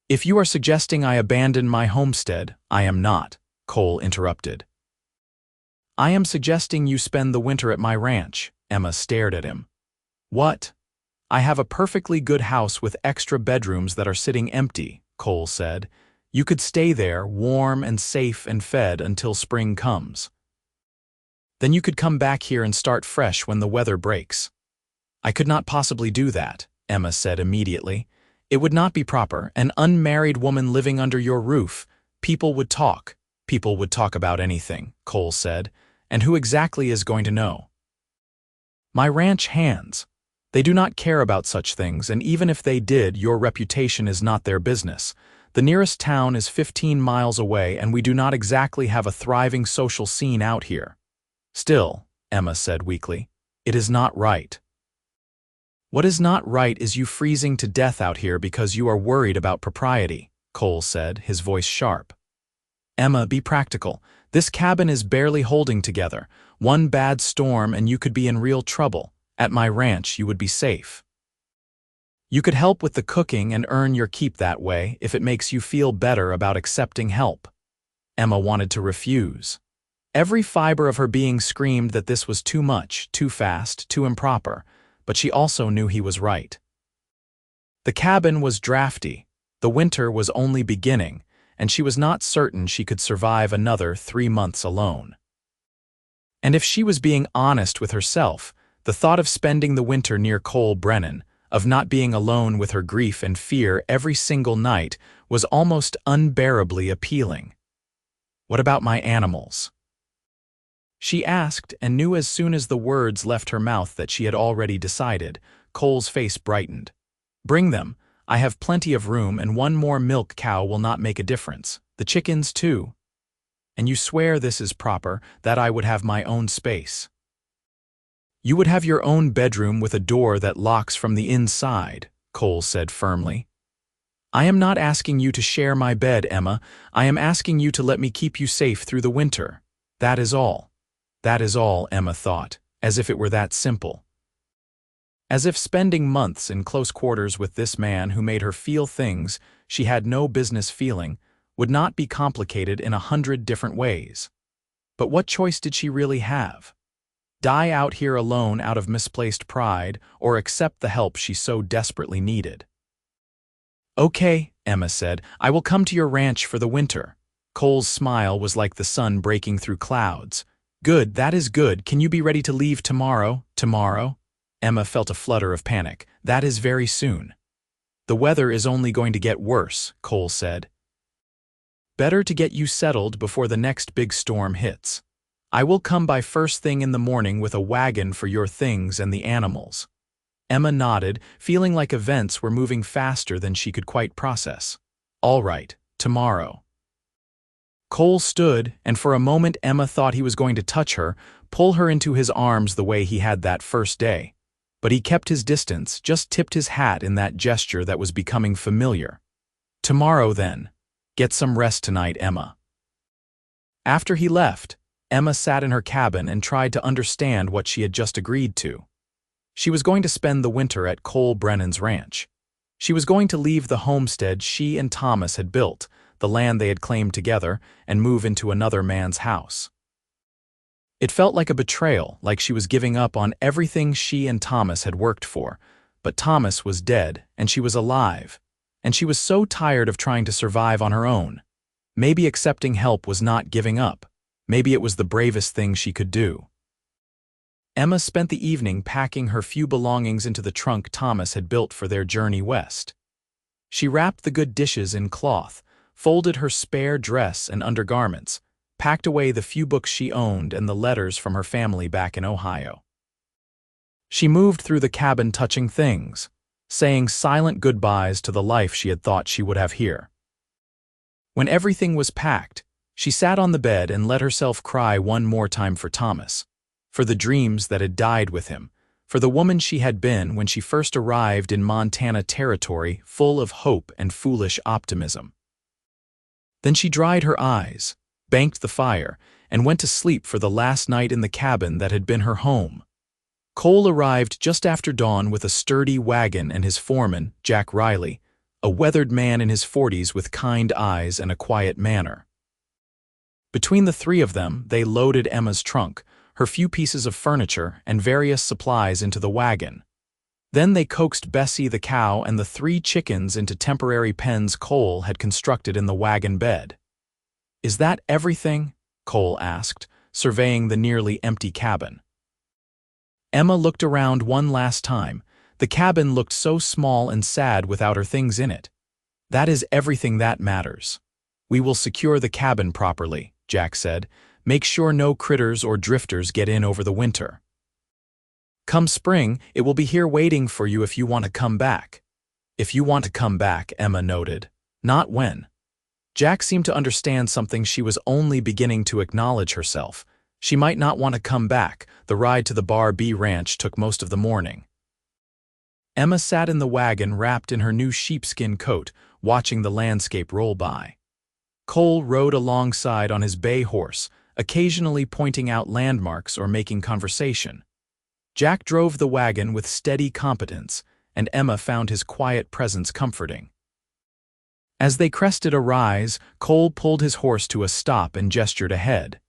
"If you are suggesting I abandon my homestead, I am not," Cole interrupted. "I am suggesting you spend the winter at my ranch." Emma stared at him. "What?" "I have a perfectly good house with extra bedrooms that are sitting empty," Cole said. "You could stay there, warm and safe and fed until spring comes. Then you could come back here and start fresh when the weather breaks." "I could not possibly do that," Emma said immediately. "It would not be proper. An unmarried woman living under your roof. People would talk." "People would talk about anything," Cole said. "And who exactly is going to know?" "My ranch hands. They do not care about such things, and even if they did, your reputation is not their business. The nearest town is 15 miles away, and we do not exactly have a thriving social scene out here." "Still," Emma said weakly, "it is not right." "What is not right is you freezing to death out here because you are worried about propriety," Cole said, his voice sharp. "Emma, be practical. This cabin is barely holding together. One bad storm and you could be in real trouble. At my ranch, you would be safe. You could help with the cooking and earn your keep that way if it makes you feel better about accepting help." Emma wanted to refuse. Every fiber of her being screamed that this was too much, too fast, too improper, but she also knew he was right. The cabin was drafty, the winter was only beginning, and she was not certain she could survive another 3 months alone. And if she was being honest with herself, the thought of spending the winter near Cole Brennan, of not being alone with her grief and fear every single night, was almost unbearably appealing. "What about my animals?" she asked, and knew as soon as the words left her mouth that she had already decided. Cole's face brightened. "Bring them. I have plenty of room, and one more milk cow will not make a difference. The chickens, too." "And you swear this is proper, that I would have my own space?" "You would have your own bedroom with a door that locks from the inside," Cole said firmly. "I am not asking you to share my bed, Emma. I am asking you to let me keep you safe through the winter. That is all." That is all, Emma thought, as if it were that simple. As if spending months in close quarters with this man who made her feel things she had no business feeling would not be complicated in 100 different ways. But what choice did she really have? Die out here alone out of misplaced pride, or accept the help she so desperately needed? "Okay," Emma said, "I will come to your ranch for the winter." Cole's smile was like the sun breaking through clouds. "Good, that is good. Can you be ready to leave tomorrow?" "Tomorrow?" Emma felt a flutter of panic. "That is very soon." "The weather is only going to get worse," Cole said. "Better to get you settled before the next big storm hits. I will come by first thing in the morning with a wagon for your things and the animals." Emma nodded, feeling like events were moving faster than she could quite process. "All right, tomorrow." Cole stood, and for a moment Emma thought he was going to touch her, pull her into his arms the way he had that first day. But he kept his distance, just tipped his hat in that gesture that was becoming familiar. "Tomorrow, then. Get some rest tonight, Emma." After he left, Emma sat in her cabin and tried to understand what she had just agreed to. She was going to spend the winter at Cole Brennan's ranch. She was going to leave the homestead she and Thomas had built, the land they had claimed together, and move into another man's house. It felt like a betrayal, like she was giving up on everything she and Thomas had worked for. But Thomas was dead, and she was alive, and she was so tired of trying to survive on her own. Maybe accepting help was not giving up. Maybe it was the bravest thing she could do. Emma spent the evening packing her few belongings into the trunk Thomas had built for their journey west. She wrapped the good dishes in cloth, folded her spare dress and undergarments, packed away the few books she owned and the letters from her family back in Ohio. She moved through the cabin touching things, saying silent goodbyes to the life she had thought she would have here. When everything was packed, she sat on the bed and let herself cry one more time for Thomas, for the dreams that had died with him, for the woman she had been when she first arrived in Montana territory full of hope and foolish optimism. Then she dried her eyes, banked the fire, and went to sleep for the last night in the cabin that had been her home. Cole arrived just after dawn with a sturdy wagon and his foreman, Jack Riley, a weathered man in his 40s with kind eyes and a quiet manner. Between the three of them, they loaded Emma's trunk, her few pieces of furniture, and various supplies into the wagon. Then they coaxed Bessie the cow and the 3 chickens into temporary pens Cole had constructed in the wagon bed. "Is that everything?" Cole asked, surveying the nearly empty cabin. Emma looked around one last time. The cabin looked so small and sad without her things in it. "That is everything that matters. We will secure the cabin properly," Jack said. "Make sure no critters or drifters get in over the winter. Come spring, it will be here waiting for you if you want to come back." "If you want to come back," Emma noted. "Not when." Jack seemed to understand something she was only beginning to acknowledge herself. She might not want to come back. The ride to the Bar B ranch took most of the morning. Emma sat in the wagon wrapped in her new sheepskin coat, watching the landscape roll by. Cole rode alongside on his bay horse, occasionally pointing out landmarks or making conversation. Jack drove the wagon with steady competence, and Emma found his quiet presence comforting. As they crested a rise, Cole pulled his horse to a stop and gestured ahead.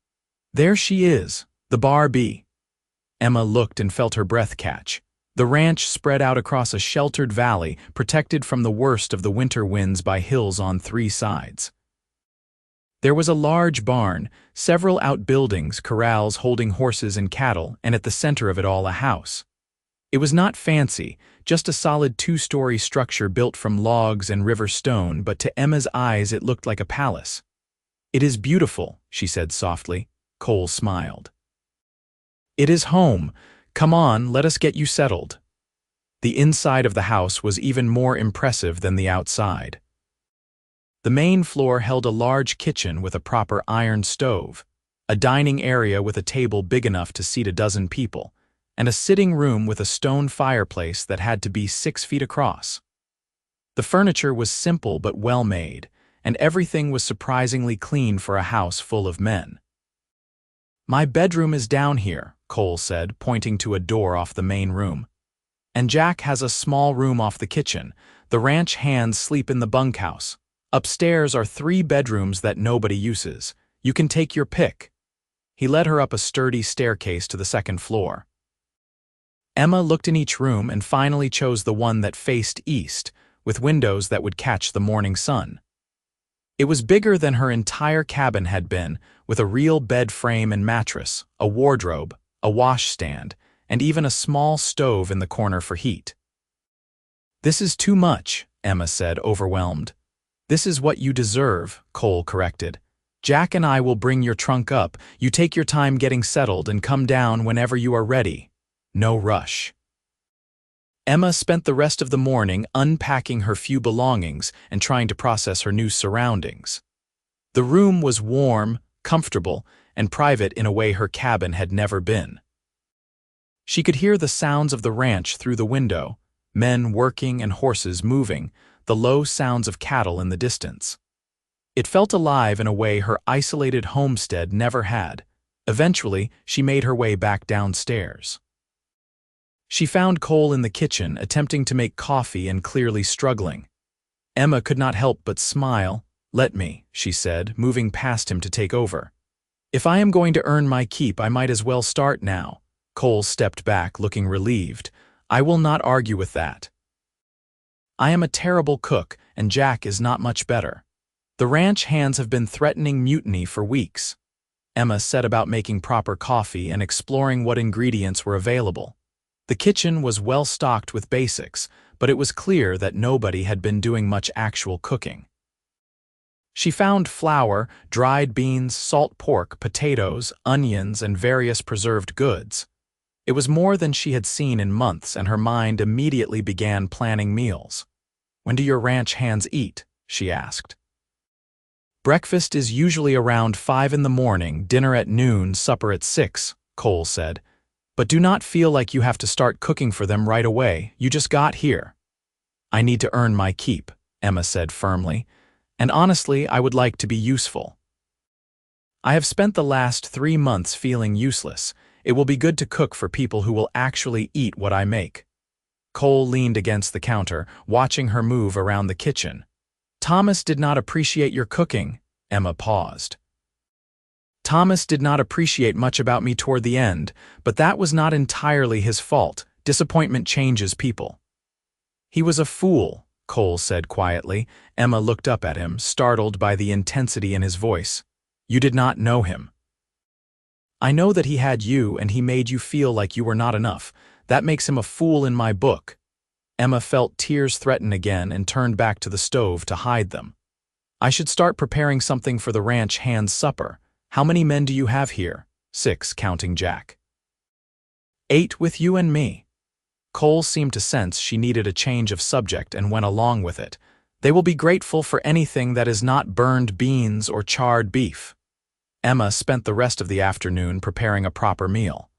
"There she is, the Bar B." Emma looked and felt her breath catch. The ranch spread out across a sheltered valley, protected from the worst of the winter winds by hills on 3 sides. There was a large barn, several outbuildings, corrals holding horses and cattle, and at the center of it all a house. It was not fancy, just a solid 2-story structure built from logs and river stone, but to Emma's eyes it looked like a palace. "It is beautiful," she said softly. Cole smiled. "It is home. Come on, let us get you settled." The inside of the house was even more impressive than the outside. The main floor held a large kitchen with a proper iron stove, a dining area with a table big enough to seat a dozen people, and a sitting room with a stone fireplace that had to be 6 feet across. The furniture was simple but well made, and everything was surprisingly clean for a house full of men. "My bedroom is down here," Cole said, pointing to a door off the main room. "And Jack has a small room off the kitchen. The ranch hands sleep in the bunkhouse. Upstairs are 3 bedrooms that nobody uses. You can take your pick." He led her up a sturdy staircase to the 2nd floor. Emma looked in each room and finally chose the one that faced east, with windows that would catch the morning sun. It was bigger than her entire cabin had been, with a real bed frame and mattress, a wardrobe, a washstand, and even a small stove in the corner for heat. "This is too much," Emma said, overwhelmed. "This is what you deserve," Cole corrected. "Jack and I will bring your trunk up. You take your time getting settled and come down whenever you are ready. No rush." Emma spent the rest of the morning unpacking her few belongings and trying to process her new surroundings. The room was warm, comfortable, and private in a way her cabin had never been. She could hear the sounds of the ranch through the window, men working and horses moving, the low sounds of cattle in the distance. It felt alive in a way her isolated homestead never had. Eventually, she made her way back downstairs. She found Cole in the kitchen, attempting to make coffee and clearly struggling. Emma could not help but smile. "Let me," she said, moving past him to take over. "If I am going to earn my keep, I might as well start now." Cole stepped back, looking relieved. "I will not argue with that. I am a terrible cook, and Jack is not much better. The ranch hands have been threatening mutiny for weeks." Emma set about making proper coffee and exploring what ingredients were available. The kitchen was well stocked with basics, but it was clear that nobody had been doing much actual cooking. She found flour, dried beans, salt pork, potatoes, onions, and various preserved goods. It was more than she had seen in months, and her mind immediately began planning meals. "When do your ranch hands eat?" she asked. "Breakfast is usually around 5 in the morning, dinner at noon, supper at 6, Cole said. "But do not feel like you have to start cooking for them right away. You just got here." "I need to earn my keep," Emma said firmly. "And honestly, I would like to be useful. I have spent the last 3 months feeling useless. It will be good to cook for people who will actually eat what I make." Cole leaned against the counter, watching her move around the kitchen. "Thomas did not appreciate your cooking." Emma paused. "Thomas did not appreciate much about me toward the end, but that was not entirely his fault. Disappointment changes people." "He was a fool," Cole said quietly. Emma looked up at him, startled by the intensity in his voice. "You did not know him." "I know that he had you and he made you feel like you were not enough. That makes him a fool in my book." Emma felt tears threaten again and turned back to the stove to hide them. "I should start preparing something for the ranch hands' supper. How many men do you have here?" 6, counting Jack. 8 with you and me." Cole seemed to sense she needed a change of subject and went along with it. "They will be grateful for anything that is not burned beans or charred beef." Emma spent the rest of the afternoon preparing a proper meal.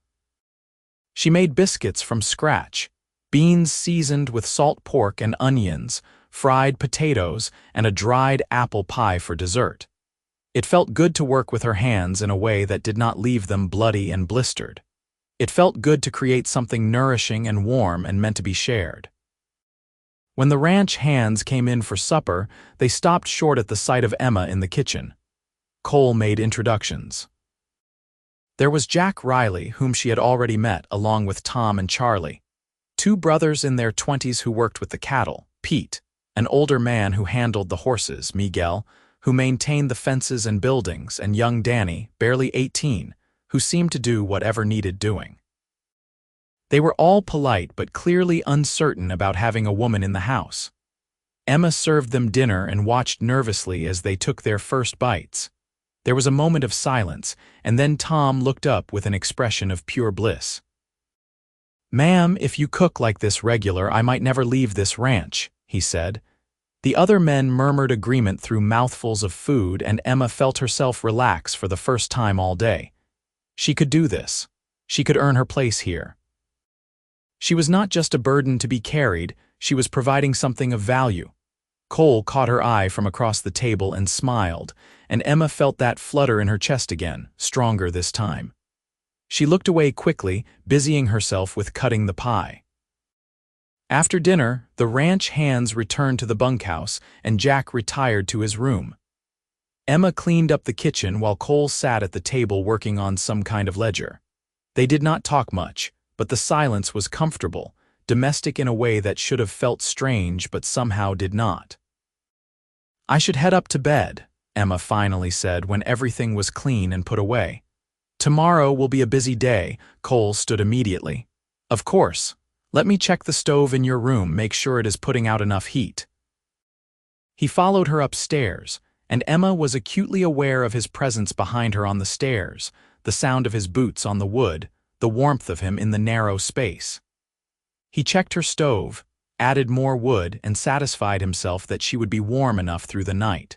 She made biscuits from scratch, beans seasoned with salt pork and onions, fried potatoes, and a dried apple pie for dessert. It felt good to work with her hands in a way that did not leave them bloody and blistered. It felt good to create something nourishing and warm and meant to be shared. When the ranch hands came in for supper, they stopped short at the sight of Emma in the kitchen. Cole made introductions. There was Jack Riley, whom she had already met, along with Tom and Charlie. 2 brothers in their 20s who worked with the cattle, Pete, an older man who handled the horses, Miguel, who maintained the fences and buildings, and young Danny, barely 18, who seemed to do whatever needed doing. They were all polite but clearly uncertain about having a woman in the house. Emma served them dinner and watched nervously as they took their first bites. There was a moment of silence, and then Tom looked up with an expression of pure bliss. "Ma'am, if you cook like this regular, I might never leave this ranch," he said. The other men murmured agreement through mouthfuls of food, and Emma felt herself relax for the first time all day. She could do this. She could earn her place here. She was not just a burden to be carried, she was providing something of value. Cole caught her eye from across the table and smiled, and Emma felt that flutter in her chest again, stronger this time. She looked away quickly, busying herself with cutting the pie. After dinner, the ranch hands returned to the bunkhouse, and Jack retired to his room. Emma cleaned up the kitchen while Cole sat at the table working on some kind of ledger. They did not talk much, but the silence was comfortable, domestic in a way that should have felt strange but somehow did not. "I should head up to bed," Emma finally said when everything was clean and put away. "Tomorrow will be a busy day." Cole stood immediately. "Of course. Let me check the stove in your room, make sure it is putting out enough heat." He followed her upstairs, and Emma was acutely aware of his presence behind her on the stairs, the sound of his boots on the wood, the warmth of him in the narrow space. He checked her stove, added more wood, and satisfied himself that she would be warm enough through the night.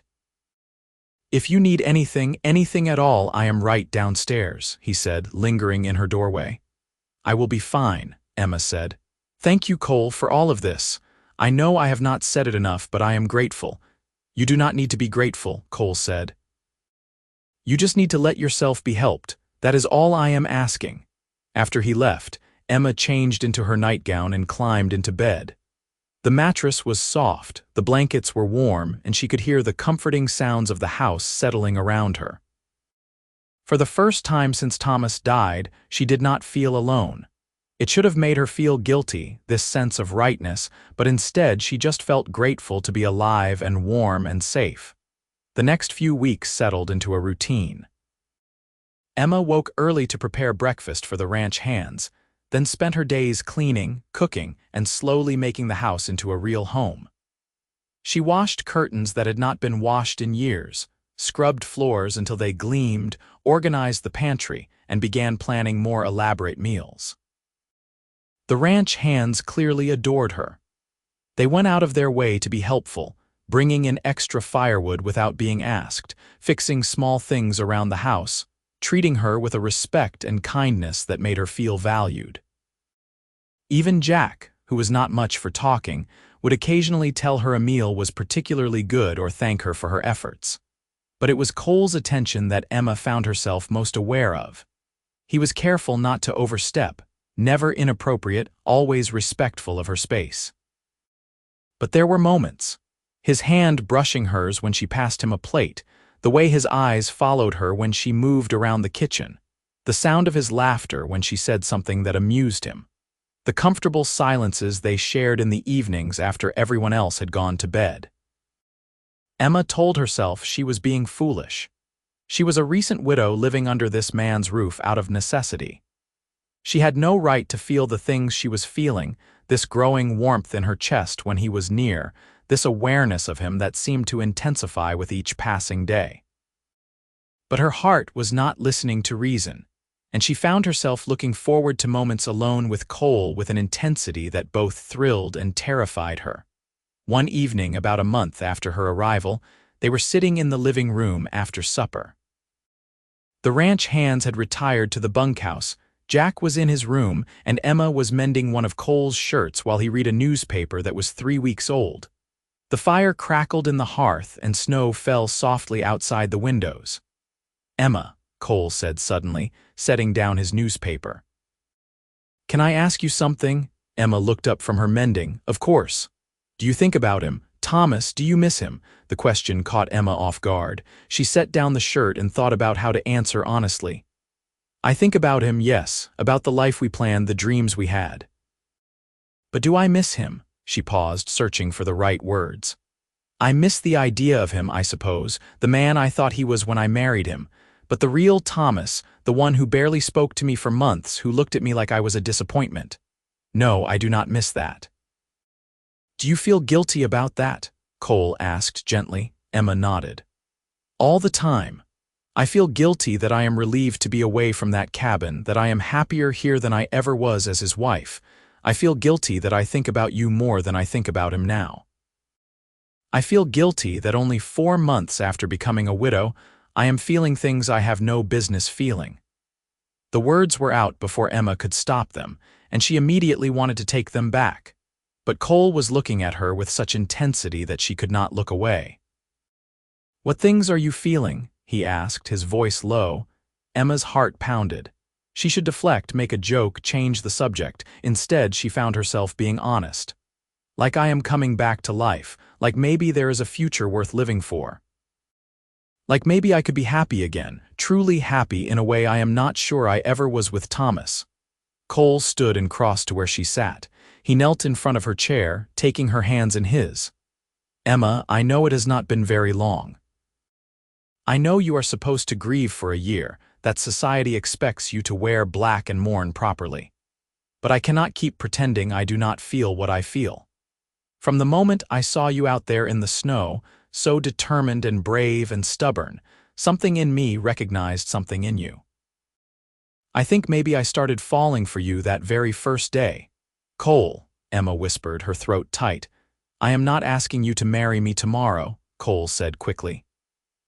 "If you need anything at all, I am right downstairs," he said, lingering in her doorway. "I will be fine," Emma said. "Thank you, Cole, for all of this. I know I have not said it enough, but I am grateful." "You do not need to be grateful," Cole said. "You just need to let yourself be helped. That is all I am asking." After he left, Emma changed into her nightgown and climbed into bed. The mattress was soft, the blankets were warm, and she could hear the comforting sounds of the house settling around her. For the first time since Thomas died, she did not feel alone. It should have made her feel guilty, this sense of rightness, but instead she just felt grateful to be alive and warm and safe. The next few weeks settled into a routine. Emma woke early to prepare breakfast for the ranch hands, then spent her days cleaning, cooking, and slowly making the house into a real home. She washed curtains that had not been washed in years, scrubbed floors until they gleamed, organized the pantry, and began planning more elaborate meals. The ranch hands clearly adored her. They went out of their way to be helpful, bringing in extra firewood without being asked, fixing small things around the house, treating her with a respect and kindness that made her feel valued. Even Jack, who was not much for talking, would occasionally tell her a meal was particularly good or thank her for her efforts. But it was Cole's attention that Emma found herself most aware of. He was careful not to overstep, never inappropriate, always respectful of her space. But there were moments. His hand brushing hers when she passed him a plate, the way his eyes followed her when she moved around the kitchen, the sound of his laughter when she said something that amused him, the comfortable silences they shared in the evenings after everyone else had gone to bed. Emma told herself she was being foolish. She was a recent widow living under this man's roof out of necessity. She had no right to feel the things she was feeling, this growing warmth in her chest when he was near, this awareness of him that seemed to intensify with each passing day. But her heart was not listening to reason, and she found herself looking forward to moments alone with Cole with an intensity that both thrilled and terrified her. One evening, about a month after her arrival, they were sitting in the living room after supper. The ranch hands had retired to the bunkhouse. Jack was in his room, and Emma was mending one of Cole's shirts while he read a newspaper that was 3 weeks old. The fire crackled in the hearth, and snow fell softly outside the windows. "Emma," Cole said suddenly, setting down his newspaper. "Can I ask you something?" Emma looked up from her mending. "Of course. Do you think about him? Thomas, do you miss him?" The question caught Emma off guard. She set down the shirt and thought about how to answer honestly. "I think about him, yes, about the life we planned, the dreams we had. But do I miss him?" She paused, searching for the right words. "I miss the idea of him, I suppose, the man I thought he was when I married him. But the real Thomas, the one who barely spoke to me for months, who looked at me like I was a disappointment. No, I do not miss that." "Do you feel guilty about that?" Cole asked gently. Emma nodded. "All the time. I feel guilty that I am relieved to be away from that cabin, that I am happier here than I ever was as his wife. I feel guilty that I think about you more than I think about him now. I feel guilty that only 4 months after becoming a widow, I am feeling things I have no business feeling." The words were out before Emma could stop them, and she immediately wanted to take them back. But Cole was looking at her with such intensity that she could not look away. "What things are you feeling?" he asked, his voice low. Emma's heart pounded. She should deflect, make a joke, change the subject. Instead, she found herself being honest. "Like I am coming back to life, like maybe there is a future worth living for. Like maybe I could be happy again, truly happy in a way I am not sure I ever was with Thomas." Cole stood and crossed to where she sat. He knelt in front of her chair, taking her hands in his. "Emma, I know it has not been very long. I know you are supposed to grieve for a year, that society expects you to wear black and mourn properly. But I cannot keep pretending I do not feel what I feel. From the moment I saw you out there in the snow, so determined and brave and stubborn, something in me recognized something in you. I think maybe I started falling for you that very first day." "Cole," Emma whispered, her throat tight. "I am not asking you to marry me tomorrow," Cole said quickly.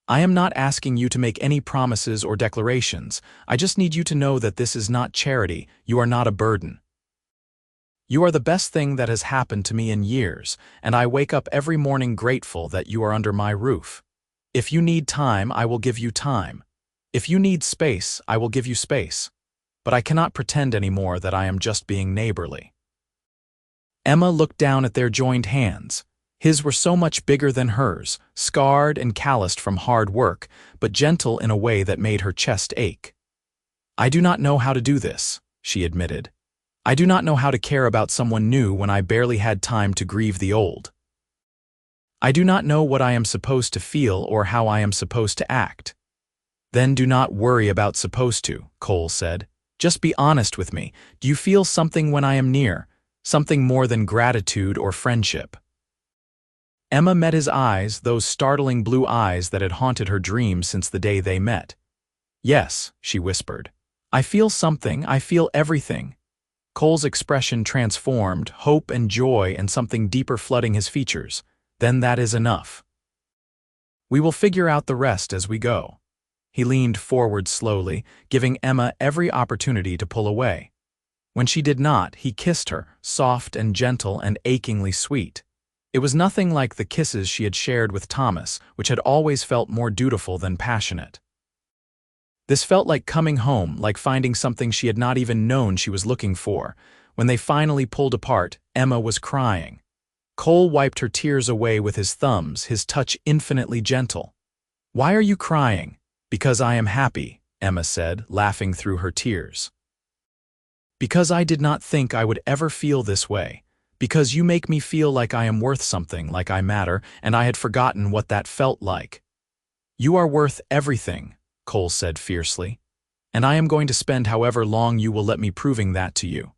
I am not asking you to make any promises or declarations. I just need you to know that this is not charity. You are not a burden. You are the best thing that has happened to me in years, and I wake up every morning grateful that you are under my roof. If you need time, I will give you time. If you need space, I will give you space. But I cannot pretend anymore that I am just being neighborly. Emma looked down at their joined hands. His were so much bigger than hers, scarred and calloused from hard work, but gentle in a way that made her chest ache. I do not know how to do this, she admitted. I do not know how to care about someone new when I barely had time to grieve the old. I do not know what I am supposed to feel or how I am supposed to act. Then do not worry about supposed to, Cole said. Just be honest with me. Do you feel something when I am near? Something more than gratitude or friendship? Emma met his eyes, those startling blue eyes that had haunted her dreams since the day they met. Yes, she whispered. I feel something, I feel everything. Cole's expression transformed, hope and joy and something deeper flooding his features. Then that is enough. We will figure out the rest as we go. He leaned forward slowly, giving Emma every opportunity to pull away. When she did not, he kissed her, soft and gentle and achingly sweet. It was nothing like the kisses she had shared with Thomas, which had always felt more dutiful than passionate. This felt like coming home, like finding something she had not even known she was looking for. When they finally pulled apart, Emma was crying. Cole wiped her tears away with his thumbs, his touch infinitely gentle. Why are you crying? Because I am happy, Emma said, laughing through her tears. Because I did not think I would ever feel this way. Because you make me feel like I am worth something, like I matter, and I had forgotten what that felt like. You are worth everything, Cole said fiercely, and I am going to spend however long you will let me proving that to you.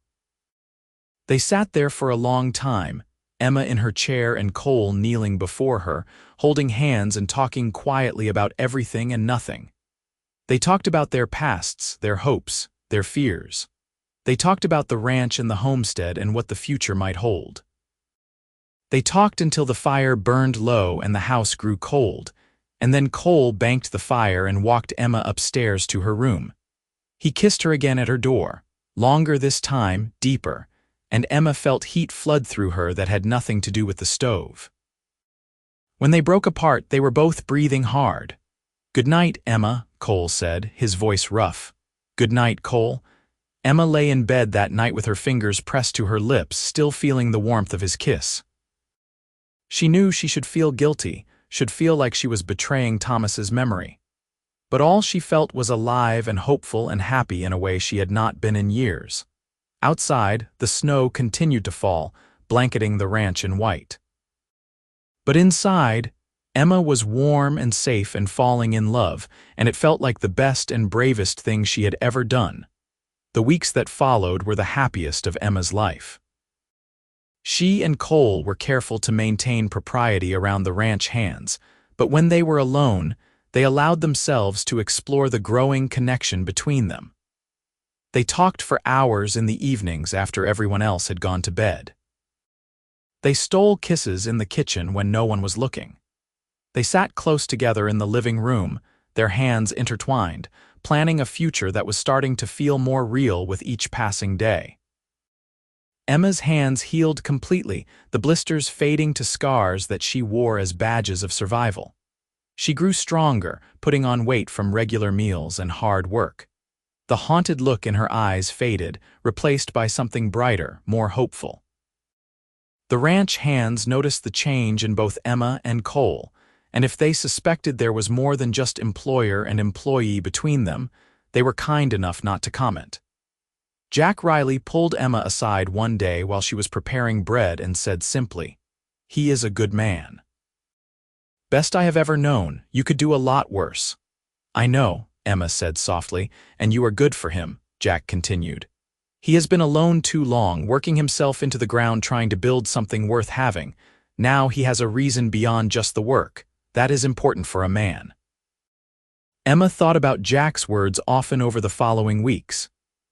They sat there for a long time, Emma in her chair and Cole kneeling before her, holding hands and talking quietly about everything and nothing. They talked about their pasts, their hopes, their fears. They talked about the ranch and the homestead and what the future might hold. They talked until the fire burned low and the house grew cold, and then Cole banked the fire and walked Emma upstairs to her room. He kissed her again at her door, longer this time, deeper, and Emma felt heat flood through her that had nothing to do with the stove. When they broke apart, they were both breathing hard. "Good night, Emma," Cole said, his voice rough. "Good night, Cole." Emma lay in bed that night with her fingers pressed to her lips, still feeling the warmth of his kiss. She knew she should feel guilty, should feel like she was betraying Thomas's memory. But all she felt was alive and hopeful and happy in a way she had not been in years. Outside, the snow continued to fall, blanketing the ranch in white. But inside, Emma was warm and safe and falling in love, and it felt like the best and bravest thing she had ever done. The weeks that followed were the happiest of Emma's life. She and Cole were careful to maintain propriety around the ranch hands, but when they were alone, they allowed themselves to explore the growing connection between them. They talked for hours in the evenings after everyone else had gone to bed. They stole kisses in the kitchen when no one was looking. They sat close together in the living room, their hands intertwined, planning a future that was starting to feel more real with each passing day. Emma's hands healed completely, the blisters fading to scars that she wore as badges of survival. She grew stronger, putting on weight from regular meals and hard work. The haunted look in her eyes faded, replaced by something brighter, more hopeful. The ranch hands noticed the change in both Emma and Cole, and if they suspected there was more than just employer and employee between them, they were kind enough not to comment. Jack Riley pulled Emma aside one day while she was preparing bread and said simply, "He is a good man." "Best I have ever known. You could do a lot worse." "I know," Emma said softly, "and you are good for him," Jack continued. "He has been alone too long, working himself into the ground trying to build something worth having. Now he has a reason beyond just the work. That is important for a man." Emma thought about Jack's words often over the following weeks.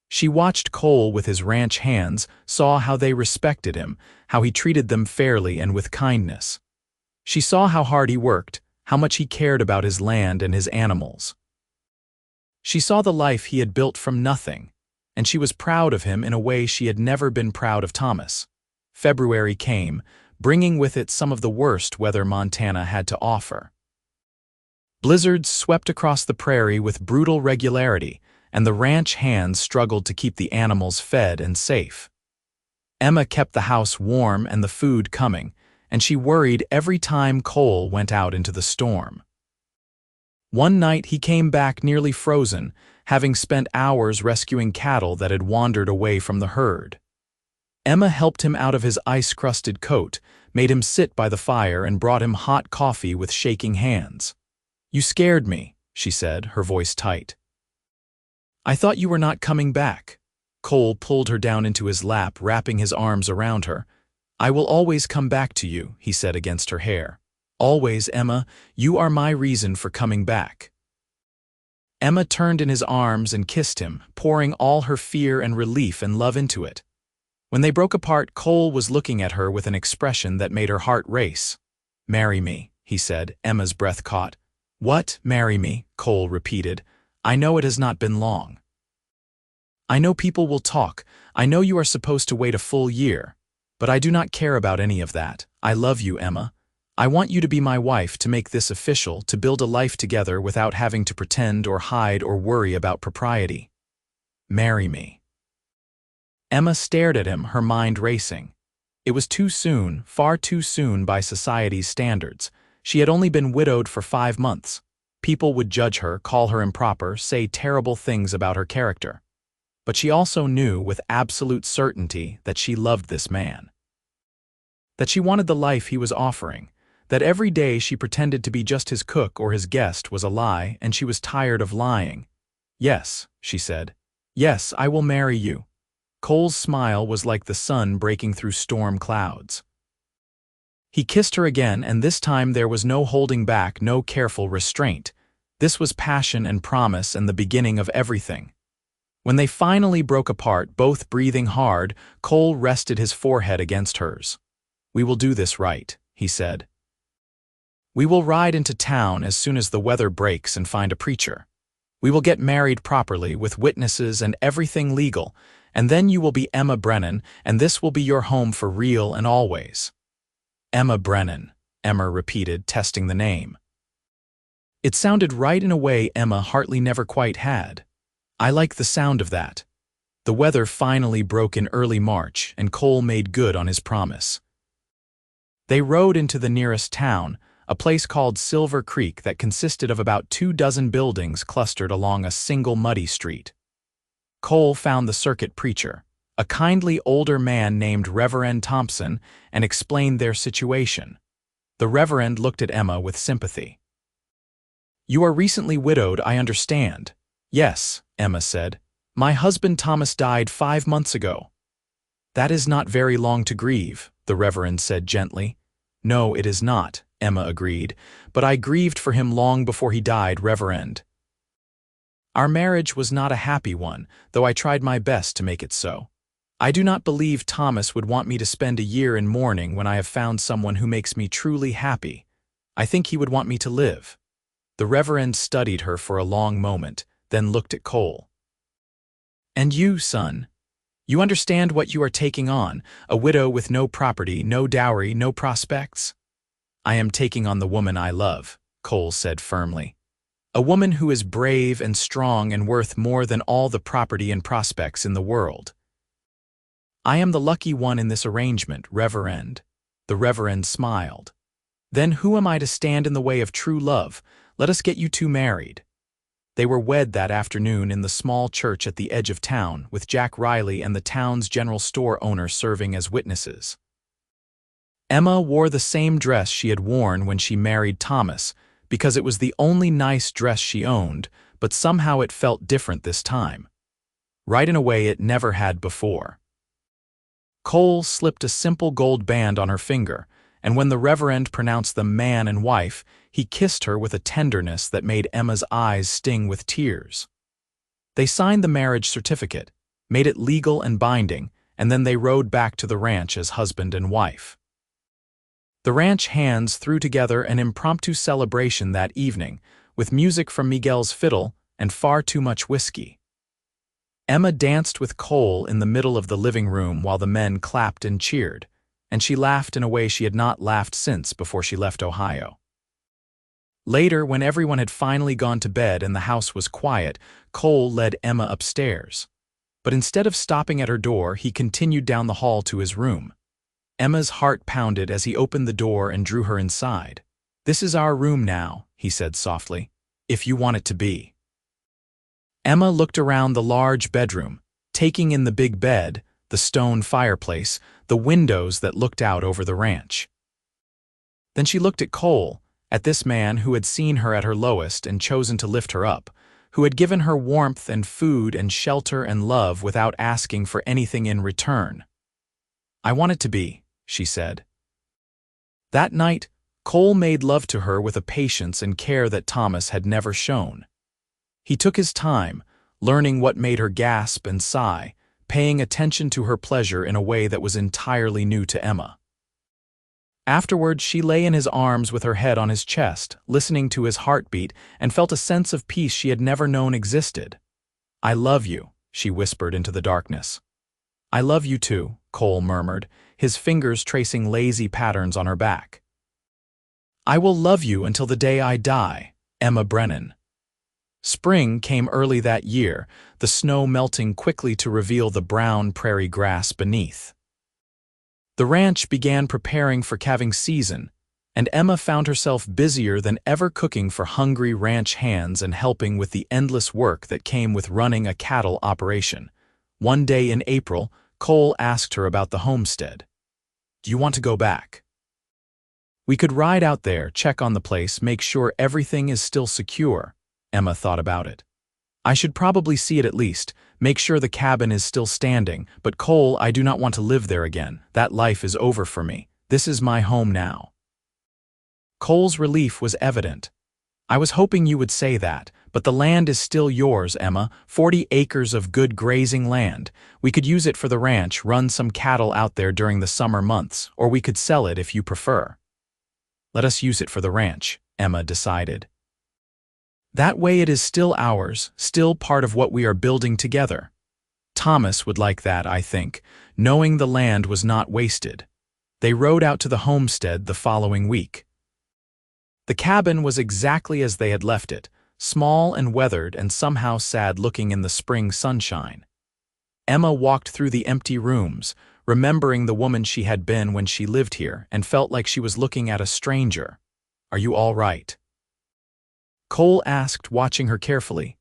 She watched Cole with his ranch hands, saw how they respected him, how he treated them fairly and with kindness. She saw how hard he worked, how much he cared about his land and his animals. She saw the life he had built from nothing, and she was proud of him in a way she had never been proud of Thomas. February came, bringing with it some of the worst weather Montana had to offer. Blizzards swept across the prairie with brutal regularity, and the ranch hands struggled to keep the animals fed and safe. Emma kept the house warm and the food coming, and she worried every time Cole went out into the storm. One night he came back nearly frozen, having spent hours rescuing cattle that had wandered away from the herd. Emma helped him out of his ice-crusted coat, made him sit by the fire, and brought him hot coffee with shaking hands. "You scared me," she said, her voice tight. "I thought you were not coming back." Cole pulled her down into his lap, wrapping his arms around her. "I will always come back to you," he said against her hair. "Always, Emma, you are my reason for coming back." Emma turned in his arms and kissed him, pouring all her fear and relief and love into it. When they broke apart, Cole was looking at her with an expression that made her heart race. "Marry me," he said, Emma's breath caught. "What, marry me?" Cole repeated. "I know it has not been long. I know people will talk. I know you are supposed to wait a full year. But I do not care about any of that. I love you, Emma. I want you to be my wife, to make this official, to build a life together without having to pretend or hide or worry about propriety. Marry me." Emma stared at him, her mind racing. It was too soon, far too soon by society's standards. She had only been widowed for 5 months. People would judge her, call her improper, say terrible things about her character. But she also knew with absolute certainty that she loved this man. That she wanted the life he was offering. That every day she pretended to be just his cook or his guest was a lie, and she was tired of lying. "Yes," she said. "Yes, I will marry you." Cole's smile was like the sun breaking through storm clouds. He kissed her again, and this time there was no holding back, no careful restraint. This was passion and promise and the beginning of everything. When they finally broke apart, both breathing hard, Cole rested his forehead against hers. "We will do this right," he said. "We will ride into town as soon as the weather breaks and find a preacher. We will get married properly with witnesses and everything legal, and then you will be Emma Brennan, and this will be your home for real and always." "Emma Brennan," Emma repeated, testing the name. It sounded right in a way Emma Hartley never quite had. "I like the sound of that." The weather finally broke in early March, and Cole made good on his promise. They rode into the nearest town, a place called Silver Creek that consisted of about 24 buildings clustered along a single muddy street. Cole found the circuit preacher, a kindly older man named Reverend Thompson, and explained their situation. The Reverend looked at Emma with sympathy. "You are recently widowed, I understand." "Yes," Emma said. "My husband Thomas died 5 months ago." "That is not very long to grieve," the Reverend said gently. "No, it is not," Emma agreed, "but I grieved for him long before he died, Reverend. Our marriage was not a happy one, though I tried my best to make it so. I do not believe Thomas would want me to spend a year in mourning when I have found someone who makes me truly happy. I think he would want me to live." The Reverend studied her for a long moment, then looked at Cole. "And you, son? You understand what you are taking on, a widow with no property, no dowry, no prospects?" "I am taking on the woman I love," Cole said firmly. "A woman who is brave and strong and worth more than all the property and prospects in the world. I am the lucky one in this arrangement, Reverend." The Reverend smiled. "Then who am I to stand in the way of true love? Let us get you two married." They were wed that afternoon in the small church at the edge of town, with Jack Riley and the town's general store owner serving as witnesses. Emma wore the same dress she had worn when she married Thomas, because it was the only nice dress she owned, but somehow it felt different this time. Right in a way it never had before. Cole slipped a simple gold band on her finger, and when the Reverend pronounced them man and wife, he kissed her with a tenderness that made Emma's eyes sting with tears. They signed the marriage certificate, made it legal and binding, and then they rode back to the ranch as husband and wife. The ranch hands threw together an impromptu celebration that evening, with music from Miguel's fiddle and far too much whiskey. Emma danced with Cole in the middle of the living room while the men clapped and cheered, and she laughed in a way she had not laughed since before she left Ohio. Later, when everyone had finally gone to bed and the house was quiet, Cole led Emma upstairs. But instead of stopping at her door, he continued down the hall to his room. Emma's heart pounded as he opened the door and drew her inside. "This is our room now," he said softly, "if you want it to be." Emma looked around the large bedroom, taking in the big bed, the stone fireplace, the windows that looked out over the ranch. Then she looked at Cole, at this man who had seen her at her lowest and chosen to lift her up, who had given her warmth and food and shelter and love without asking for anything in return. "I want it to be," she said. That night, Cole made love to her with a patience and care that Thomas had never shown. He took his time, learning what made her gasp and sigh, paying attention to her pleasure in a way that was entirely new to Emma. Afterward, she lay in his arms with her head on his chest, listening to his heartbeat, and felt a sense of peace she had never known existed. "I love you," she whispered into the darkness. "I love you too," Cole murmured, his fingers tracing lazy patterns on her back. "I will love you until the day I die," Emma Brennan. Spring came early that year, the snow melting quickly to reveal the brown prairie grass beneath. The ranch began preparing for calving season, and Emma found herself busier than ever cooking for hungry ranch hands and helping with the endless work that came with running a cattle operation. One day in April, Cole asked her about the homestead. "Do you want to go back? We could ride out there, check on the place, make sure everything is still secure." Emma thought about it. "I should probably see it at least, make sure the cabin is still standing, but Cole, I do not want to live there again. That life is over for me. This is my home now." Cole's relief was evident. "I was hoping you would say that, but the land is still yours, Emma, 40 acres of good grazing land. We could use it for the ranch, run some cattle out there during the summer months, or we could sell it if you prefer." "Let us use it for the ranch," Emma decided. "That way it is still ours, still part of what we are building together. Thomas would like that, I think, knowing the land was not wasted." They rode out to the homestead the following week. The cabin was exactly as they had left it, small and weathered and somehow sad-looking in the spring sunshine. Emma walked through the empty rooms, remembering the woman she had been when she lived here, and felt like she was looking at a stranger. "Are you all right?" Cole asked, watching her carefully.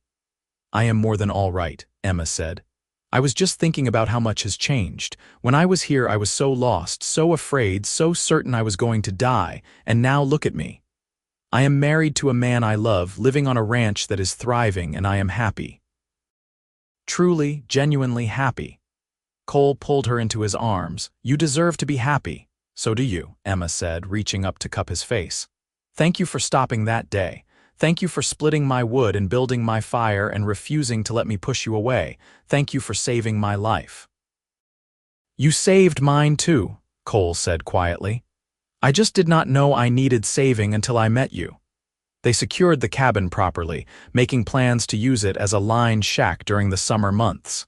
"I am more than all right," Emma said. "I was just thinking about how much has changed. When I was here, I was so lost, so afraid, so certain I was going to die, and now look at me. I am married to a man I love, living on a ranch that is thriving, and I am happy. Truly, genuinely happy." Cole pulled her into his arms. "You deserve to be happy." "So do you," Emma said, reaching up to cup his face. "Thank you for stopping that day. Thank you for splitting my wood and building my fire and refusing to let me push you away. Thank you for saving my life." "You saved mine too," Cole said quietly. "I just did not know I needed saving until I met you." They secured the cabin properly, making plans to use it as a line shack during the summer months.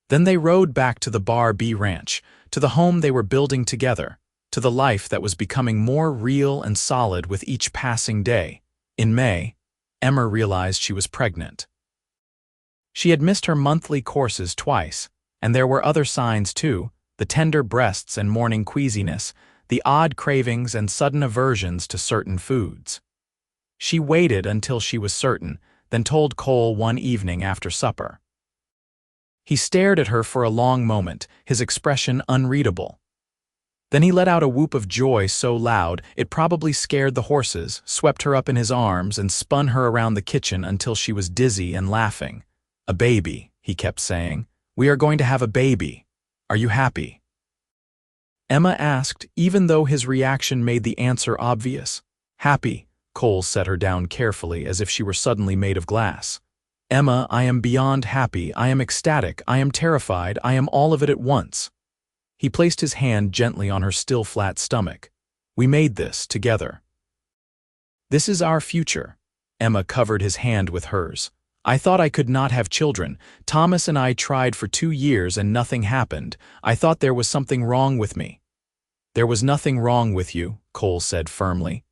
Then they rode back to the Bar B Ranch, to the home they were building together, to the life that was becoming more real and solid with each passing day. In May, Emma realized she was pregnant. She had missed her monthly courses twice, and there were other signs too, the tender breasts and morning queasiness, the odd cravings and sudden aversions to certain foods. She waited until she was certain, then told Cole one evening after supper. He stared at her for a long moment, his expression unreadable. Then he let out a whoop of joy so loud it probably scared the horses, swept her up in his arms, and spun her around the kitchen until she was dizzy and laughing. "A baby," he kept saying. "We are going to have a baby. Are you happy?" Emma asked, even though his reaction made the answer obvious. "Happy," Cole set her down carefully as if she were suddenly made of glass. "Emma, I am beyond happy, I am ecstatic, I am terrified, I am all of it at once." He placed his hand gently on her still flat stomach. We made this together. This is our future. Emma covered his hand with hers. I thought I could not have children. Thomas and I tried for 2 years and nothing happened. I thought there was something wrong with me. There was nothing wrong with you, Cole said firmly.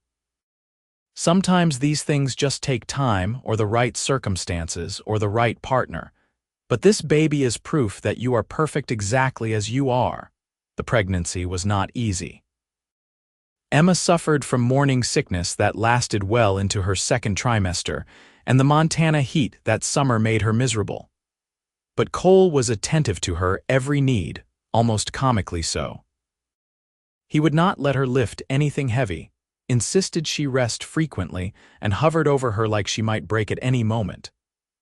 Sometimes these things just take time or the right circumstances or the right partner. But this baby is proof that you are perfect exactly as you are. The pregnancy was not easy. Emma suffered from morning sickness that lasted well into her second trimester, and the Montana heat that summer made her miserable. But Cole was attentive to her every need, almost comically so. He would not let her lift anything heavy, insisted she rest frequently, and hovered over her like she might break at any moment.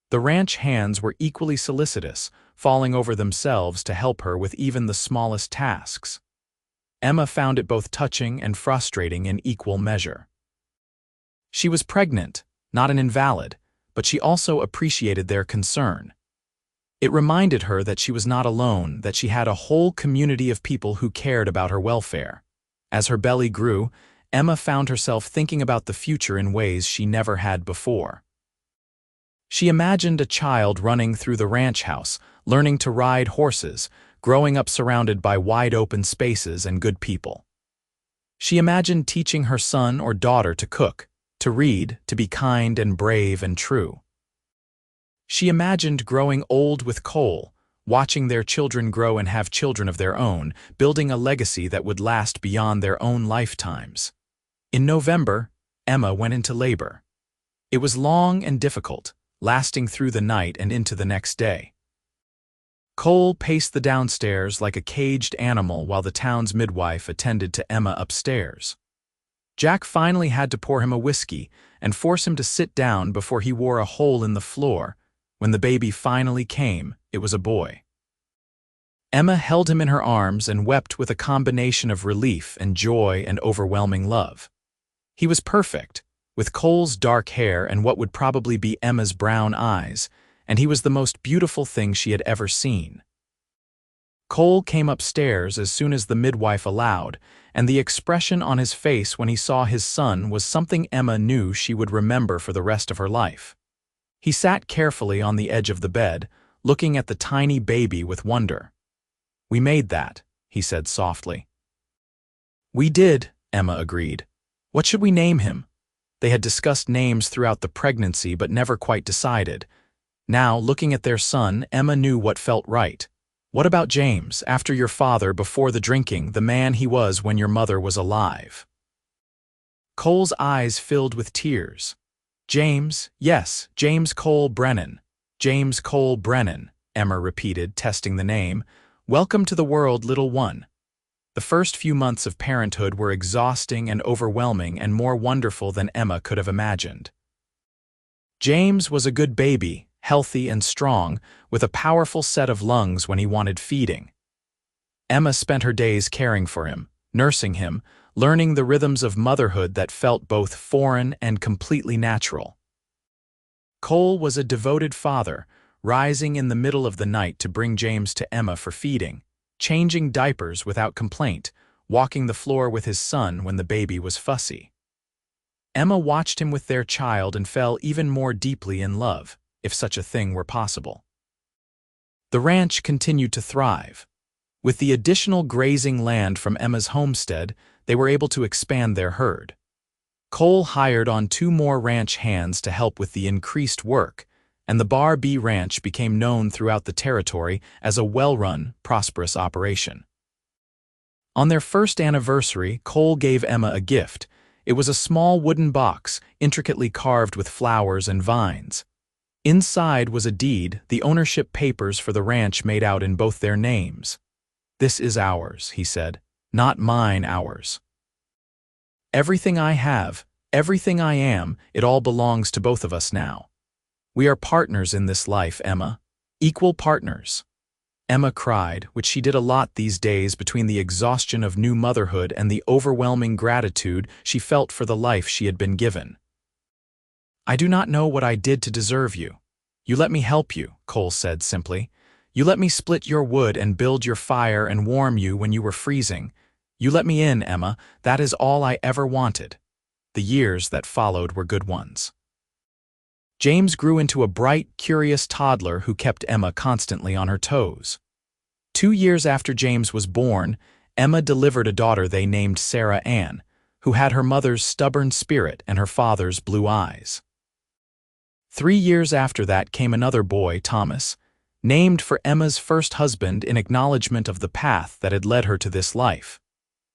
The ranch hands were equally solicitous, falling over themselves to help her with even the smallest tasks. Emma found it both touching and frustrating in equal measure. She was pregnant, not an invalid, but she also appreciated their concern. It reminded her that she was not alone, that she had a whole community of people who cared about her welfare. As her belly grew, Emma found herself thinking about the future in ways she never had before. She imagined a child running through the ranch house, learning to ride horses, growing up surrounded by wide-open spaces and good people. She imagined teaching her son or daughter to cook, to read, to be kind and brave and true. She imagined growing old with Cole, watching their children grow and have children of their own, building a legacy that would last beyond their own lifetimes. In November, Emma went into labor. It was long and difficult, lasting through the night and into the next day. Cole paced the downstairs like a caged animal while the town's midwife attended to Emma upstairs. Jack finally had to pour him a whiskey and force him to sit down before he wore a hole in the floor. When the baby finally came, it was a boy. Emma held him in her arms and wept with a combination of relief and joy and overwhelming love. He was perfect, with Cole's dark hair and what would probably be Emma's brown eyes, and he was the most beautiful thing she had ever seen. Cole came upstairs as soon as the midwife allowed, and the expression on his face when he saw his son was something Emma knew she would remember for the rest of her life. He sat carefully on the edge of the bed, looking at the tiny baby with wonder. "We made that," he said softly. "We did," Emma agreed. "What should we name him?" They had discussed names throughout the pregnancy but never quite decided. Now, looking at their son, Emma knew what felt right. "What about James, after your father, before the drinking, the man he was when your mother was alive?" Cole's eyes filled with tears. "James, yes, James Cole Brennan. James Cole Brennan," Emma repeated, testing the name. "Welcome to the world, little one." The first few months of parenthood were exhausting and overwhelming and more wonderful than Emma could have imagined. James was a good baby, healthy and strong, with a powerful set of lungs when he wanted feeding. Emma spent her days caring for him, nursing him, learning the rhythms of motherhood that felt both foreign and completely natural. Cole was a devoted father, rising in the middle of the night to bring James to Emma for feeding, changing diapers without complaint, walking the floor with his son when the baby was fussy. Emma watched him with their child and fell even more deeply in love, if such a thing were possible. The ranch continued to thrive. With the additional grazing land from Emma's homestead, they were able to expand their herd. Cole hired on 2 more ranch hands to help with the increased work, and the Bar B Ranch became known throughout the territory as a well-run, prosperous operation. On their first anniversary, Cole gave Emma a gift. It was a small wooden box, intricately carved with flowers and vines. Inside was a deed, the ownership papers for the ranch made out in both their names. "This is ours," he said. "Not mine, ours. Everything I have, everything I am, it all belongs to both of us now. We are partners in this life, Emma. Equal partners." Emma cried, which she did a lot these days between the exhaustion of new motherhood and the overwhelming gratitude she felt for the life she had been given. "I do not know what I did to deserve you. You let me help you," Cole said simply. "You let me split your wood and build your fire and warm you when you were freezing. You let me in, Emma. That is all I ever wanted. The years that followed were good ones. James grew into a bright, curious toddler who kept Emma constantly on her toes. 2 years after James was born, Emma delivered a daughter they named Sarah Ann, who had her mother's stubborn spirit and her father's blue eyes. 3 years after that came another boy, Thomas, named for Emma's first husband in acknowledgement of the path that had led her to this life.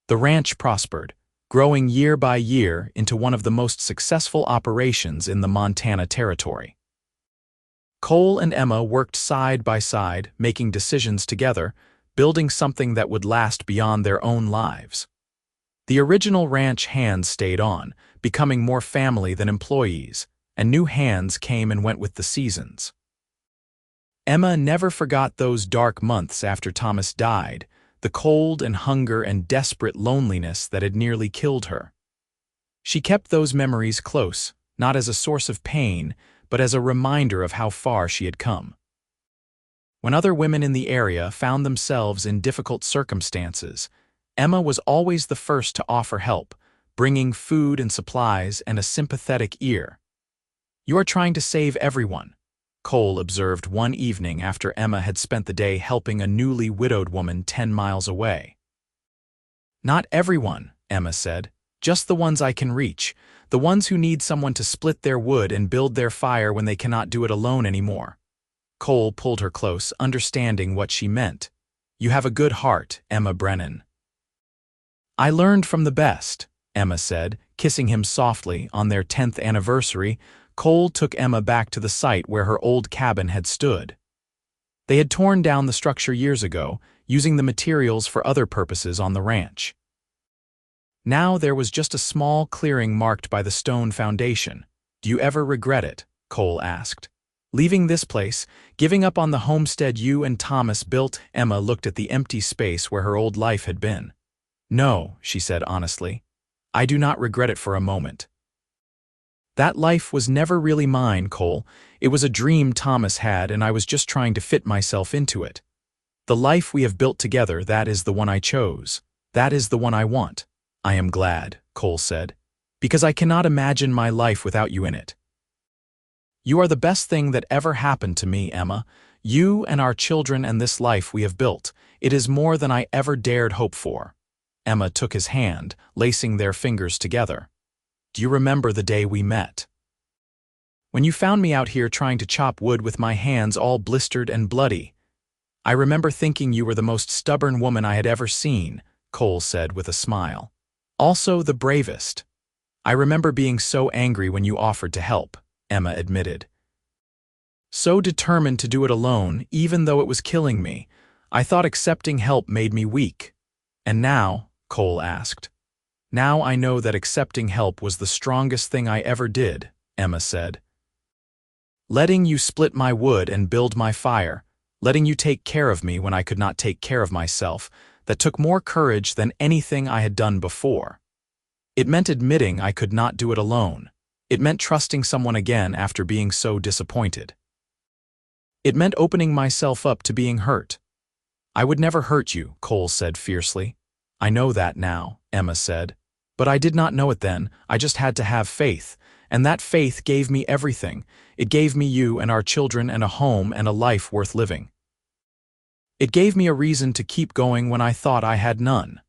The ranch prospered, growing year by year into one of the most successful operations in the Montana Territory. Cole and Emma worked side by side, making decisions together, building something that would last beyond their own lives. The original ranch hands stayed on, becoming more family than employees, and new hands came and went with the seasons. Emma never forgot those dark months after Thomas died, the cold and hunger and desperate loneliness that had nearly killed her. She kept those memories close, not as a source of pain, but as a reminder of how far she had come. When other women in the area found themselves in difficult circumstances, Emma was always the first to offer help, bringing food and supplies and a sympathetic ear. "You are trying to save everyone," Cole observed one evening after Emma had spent the day helping a newly widowed woman 10 miles away. "Not everyone," Emma said, "just the ones I can reach, the ones who need someone to split their wood and build their fire when they cannot do it alone anymore." Cole pulled her close, understanding what she meant. "You have a good heart, Emma Brennan." "I learned from the best," Emma said, kissing him softly. On their 10th anniversary, Cole took Emma back to the site where her old cabin had stood. They had torn down the structure years ago, using the materials for other purposes on the ranch. Now there was just a small clearing marked by the stone foundation. "Do you ever regret it?" Cole asked. "Leaving this place, giving up on the homestead you and Thomas built?" Emma looked at the empty space where her old life had been. "No," she said honestly. "I do not regret it for a moment. That life was never really mine, Cole. It was a dream Thomas had, and I was just trying to fit myself into it. The life we have built together, that is the one I chose. That is the one I want." "I am glad," Cole said, "because I cannot imagine my life without you in it. You are the best thing that ever happened to me, Emma. You and our children and this life we have built. It is more than I ever dared hope for." Emma took his hand, lacing their fingers together. "Do you remember the day we met? When you found me out here trying to chop wood with my hands all blistered and bloody? I remember thinking you were the most stubborn woman I had ever seen," Cole said with a smile. "Also the bravest. I remember being so angry when you offered to help," Emma admitted. "So determined to do it alone, even though it was killing me. I thought accepting help made me weak. And now," Cole asked. "Now I know that accepting help was the strongest thing I ever did," Emma said. "Letting you split my wood and build my fire, letting you take care of me when I could not take care of myself, that took more courage than anything I had done before. It meant admitting I could not do it alone. It meant trusting someone again after being so disappointed. It meant opening myself up to being hurt." "I would never hurt you," Cole said fiercely. "I know that now," Emma said. "But I did not know it then. I just had to have faith. And that faith gave me everything. It gave me you and our children and a home and a life worth living. It gave me a reason to keep going when I thought I had none."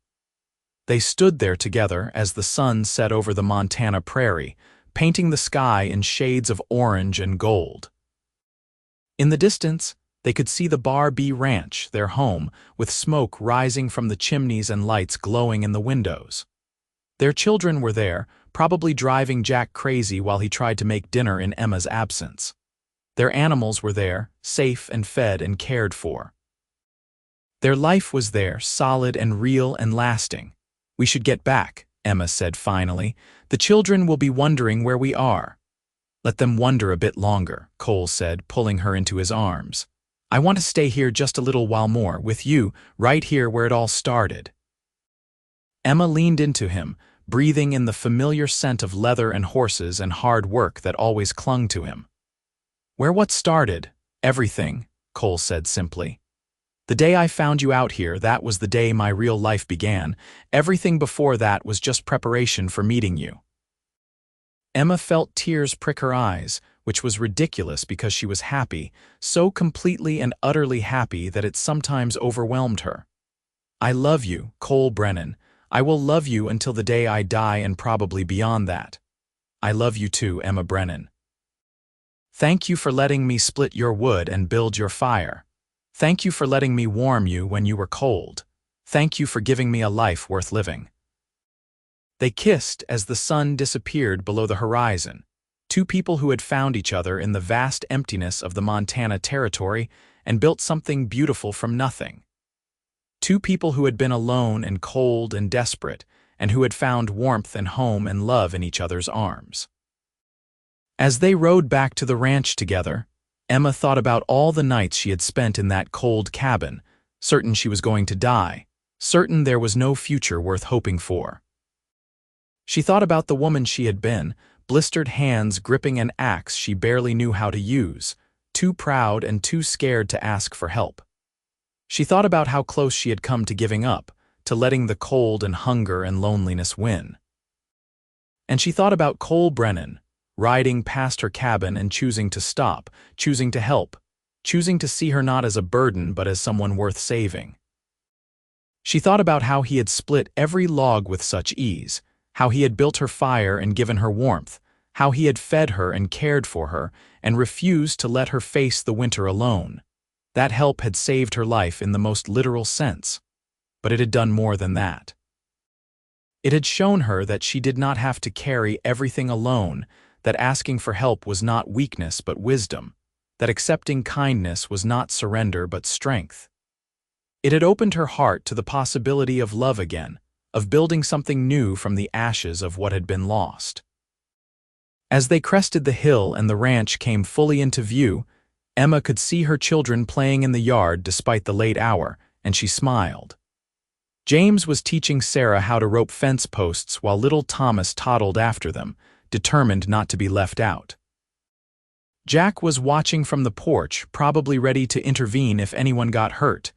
They stood there together as the sun set over the Montana prairie, painting the sky in shades of orange and gold. In the distance, they could see the Bar B Ranch, their home, with smoke rising from the chimneys and lights glowing in the windows. Their children were there, probably driving Jack crazy while he tried to make dinner in Emma's absence. Their animals were there, safe and fed and cared for. Their life was there, solid and real and lasting. "We should get back," Emma said finally. "The children will be wondering where we are." "Let them wonder a bit longer," Cole said, pulling her into his arms. "I want to stay here just a little while more, with you, right here where it all started." Emma leaned into him, breathing in the familiar scent of leather and horses and hard work that always clung to him. "Where what started? Everything," Cole said simply. The day I found you out here, that was the day my real life began. Everything before that was just preparation for meeting you." Emma felt tears prick her eyes, which was ridiculous because she was happy, so completely and utterly happy that it sometimes overwhelmed her. "I love you, Cole Brennan. I will love you until the day I die and probably beyond that. I love you too, Emma Brennan. Thank you for letting me split your wood and build your fire. Thank you for letting me warm you when you were cold. Thank you for giving me a life worth living." They kissed as the sun disappeared below the horizon, two people who had found each other in the vast emptiness of the Montana Territory and built something beautiful from nothing. Two people who had been alone and cold and desperate, and who had found warmth and home and love in each other's arms. As they rode back to the ranch together, Emma thought about all the nights she had spent in that cold cabin, certain she was going to die, certain there was no future worth hoping for. She thought about the woman she had been, blistered hands gripping an axe she barely knew how to use, too proud and too scared to ask for help. She thought about how close she had come to giving up, to letting the cold and hunger and loneliness win. And she thought about Cole Brennan, riding past her cabin and choosing to stop, choosing to help, choosing to see her not as a burden but as someone worth saving. She thought about how he had split every log with such ease, how he had built her fire and given her warmth, how he had fed her and cared for her and refused to let her face the winter alone. That help had saved her life in the most literal sense, but it had done more than that. It had shown her that she did not have to carry everything alone, that asking for help was not weakness but wisdom, that accepting kindness was not surrender but strength. It had opened her heart to the possibility of love again, of building something new from the ashes of what had been lost. As they crested the hill and the ranch came fully into view, Emma could see her children playing in the yard despite the late hour, and she smiled. James was teaching Sarah how to rope fence posts while little Thomas toddled after them, determined not to be left out. Jack was watching from the porch, probably ready to intervene if anyone got hurt.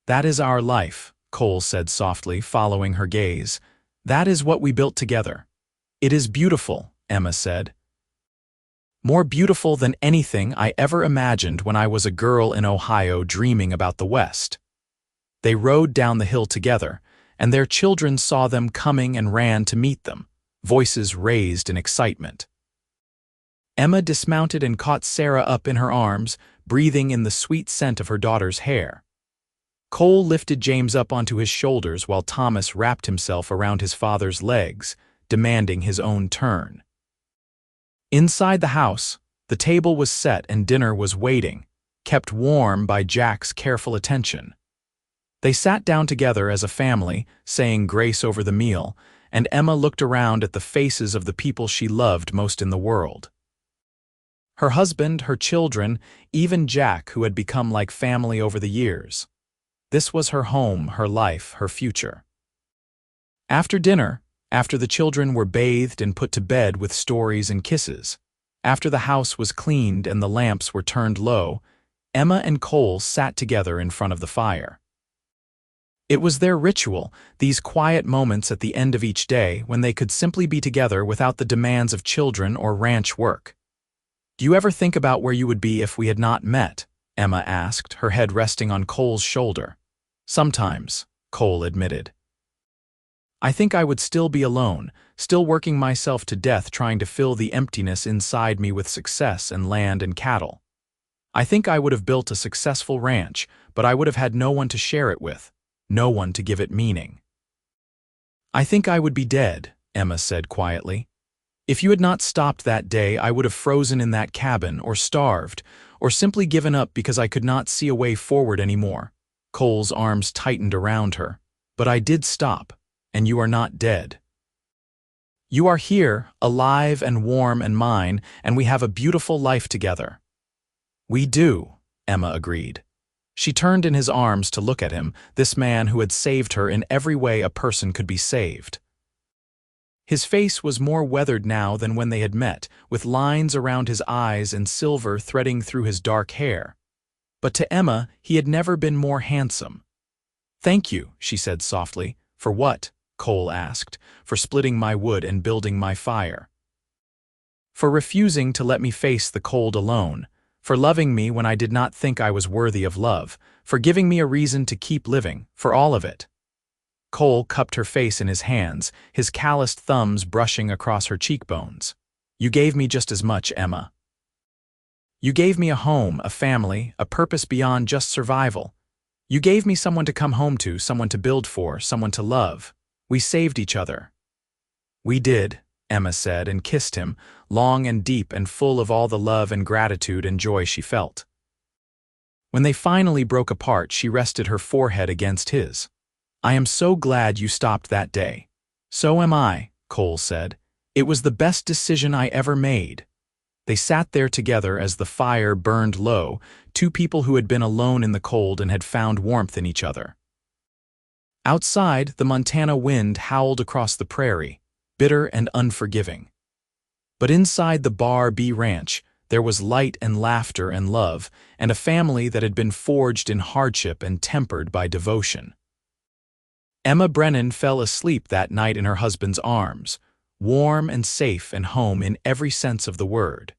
"That is our life," Cole said softly, following her gaze. "That is what we built together." "It is beautiful," Emma said. "More beautiful than anything I ever imagined when I was a girl in Ohio dreaming about the West." They rode down the hill together, and their children saw them coming and ran to meet them, voices raised in excitement. Emma dismounted and caught Sarah up in her arms, breathing in the sweet scent of her daughter's hair. Cole lifted James up onto his shoulders while Thomas wrapped himself around his father's legs, demanding his own turn. Inside the house, the table was set and dinner was waiting, kept warm by Jack's careful attention. They sat down together as a family, saying grace over the meal, and Emma looked around at the faces of the people she loved most in the world. Her husband, her children, even Jack, who had become like family over the years. This was her home, her life, her future. After dinner, after the children were bathed and put to bed with stories and kisses, after the house was cleaned and the lamps were turned low, Emma and Cole sat together in front of the fire. It was their ritual, these quiet moments at the end of each day when they could simply be together without the demands of children or ranch work. "Do you ever think about where you would be if we had not met?" Emma asked, her head resting on Cole's shoulder. "Sometimes," Cole admitted. "I think I would still be alone, still working myself to death trying to fill the emptiness inside me with success and land and cattle. I think I would have built a successful ranch, but I would have had no one to share it with, no one to give it meaning." "I think I would be dead," Emma said quietly. "If you had not stopped that day, I would have frozen in that cabin, or starved, or simply given up because I could not see a way forward anymore." Cole's arms tightened around her. "But I did stop, and you are not dead. You are here, alive and warm and mine, and we have a beautiful life together." "We do," Emma agreed. She turned in his arms to look at him, this man who had saved her in every way a person could be saved. His face was more weathered now than when they had met, with lines around his eyes and silver threading through his dark hair. But to Emma, he had never been more handsome. "Thank you," she said softly. "For what?" Cole asked. "For splitting my wood and building my fire. For refusing to let me face the cold alone. For loving me when I did not think I was worthy of love. For giving me a reason to keep living. For all of it." Cole cupped her face in his hands, his calloused thumbs brushing across her cheekbones. "You gave me just as much, Emma. You gave me a home, a family, a purpose beyond just survival. You gave me someone to come home to, someone to build for, someone to love. We saved each other." "We did," Emma said and kissed him, long and deep and full of all the love and gratitude and joy she felt. When they finally broke apart, she rested her forehead against his. "I am so glad you stopped that day." "So am I," Cole said. "It was the best decision I ever made." They sat there together as the fire burned low, two people who had been alone in the cold and had found warmth in each other. Outside, the Montana wind howled across the prairie, bitter and unforgiving. But inside the Bar B Ranch, there was light and laughter and love, and a family that had been forged in hardship and tempered by devotion. Emma Brennan fell asleep that night in her husband's arms, warm and safe and home in every sense of the word.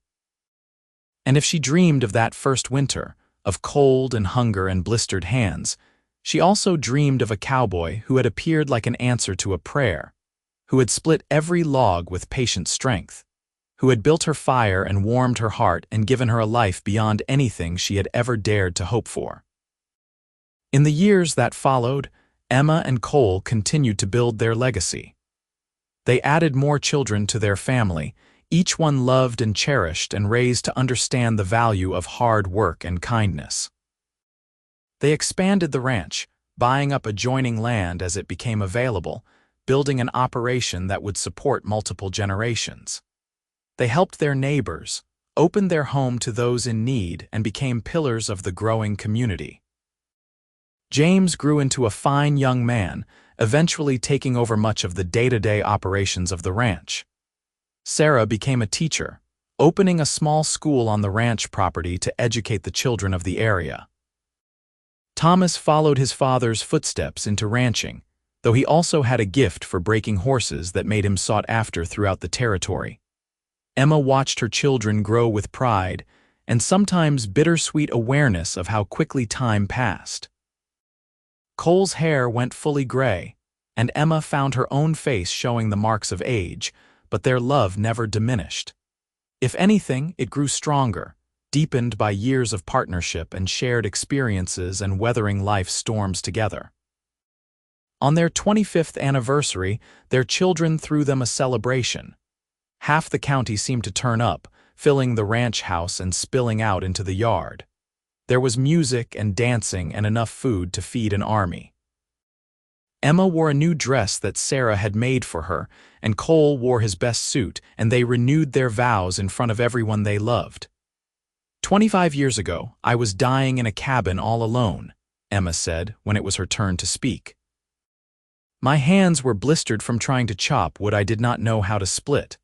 And if she dreamed of that first winter, of cold and hunger and blistered hands, she also dreamed of a cowboy who had appeared like an answer to a prayer, who had split every log with patient strength, who had built her fire and warmed her heart and given her a life beyond anything she had ever dared to hope for. In the years that followed, Emma and Cole continued to build their legacy. They added more children to their family, each one loved and cherished and raised to understand the value of hard work and kindness. They expanded the ranch, buying up adjoining land as it became available, building an operation that would support multiple generations. They helped their neighbors, opened their home to those in need, and became pillars of the growing community. James grew into a fine young man, eventually taking over much of the day-to-day operations of the ranch. Sarah became a teacher, opening a small school on the ranch property to educate the children of the area. Thomas followed his father's footsteps into ranching, though he also had a gift for breaking horses that made him sought after throughout the territory. Emma watched her children grow with pride and sometimes bittersweet awareness of how quickly time passed. Cole's hair went fully gray, and Emma found her own face showing the marks of age, but their love never diminished. If anything, it grew stronger, deepened by years of partnership and shared experiences and weathering life's storms together. On their 25th anniversary, their children threw them a celebration. Half the county seemed to turn up, filling the ranch house and spilling out into the yard. There was music and dancing and enough food to feed an army. Emma wore a new dress that Sarah had made for her, and Cole wore his best suit, and they renewed their vows in front of everyone they loved. 25 years ago, I was dying in a cabin all alone, Emma said when it was her turn to speak. My hands were blistered from trying to chop wood I did not know how to split.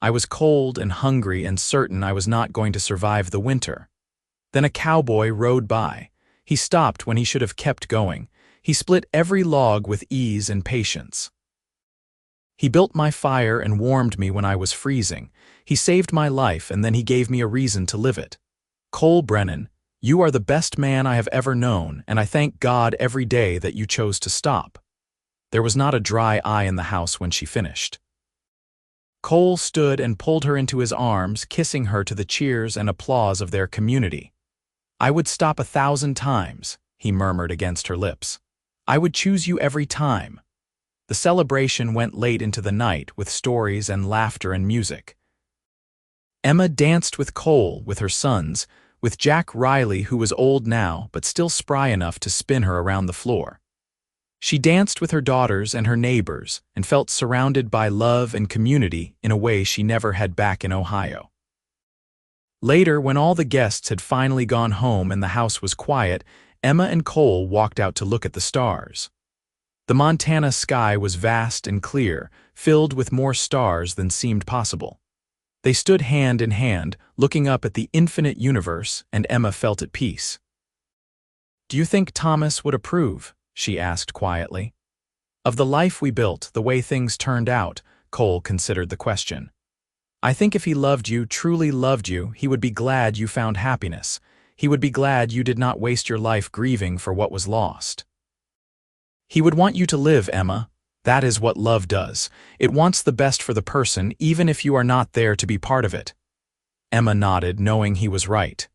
I was cold and hungry and certain I was not going to survive the winter. Then a cowboy rode by. He stopped when he should have kept going. He split every log with ease and patience. He built my fire and warmed me when I was freezing. He saved my life and then he gave me a reason to live it. Cole Brennan, you are the best man I have ever known, and I thank God every day that you chose to stop. There was not a dry eye in the house when she finished. Cole stood and pulled her into his arms, kissing her to the cheers and applause of their community. I would stop 1,000 times, he murmured against her lips. I would choose you every time. The celebration went late into the night with stories and laughter and music. Emma danced with Cole, with her sons, with Jack Riley, who was old now but still spry enough to spin her around the floor. She danced with her daughters and her neighbors and felt surrounded by love and community in a way she never had back in Ohio. Later, when all the guests had finally gone home and the house was quiet, Emma and Cole walked out to look at the stars. The Montana sky was vast and clear, filled with more stars than seemed possible. They stood hand in hand, looking up at the infinite universe, and Emma felt at peace. "Do you think Thomas would approve?" she asked quietly. "Of the life we built, the way things turned out," Cole considered the question. "I think if he loved you, truly loved you, he would be glad you found happiness. He would be glad you did not waste your life grieving for what was lost. He would want you to live, Emma. That is what love does. It wants the best for the person, even if you are not there to be part of it." Emma nodded, knowing he was right.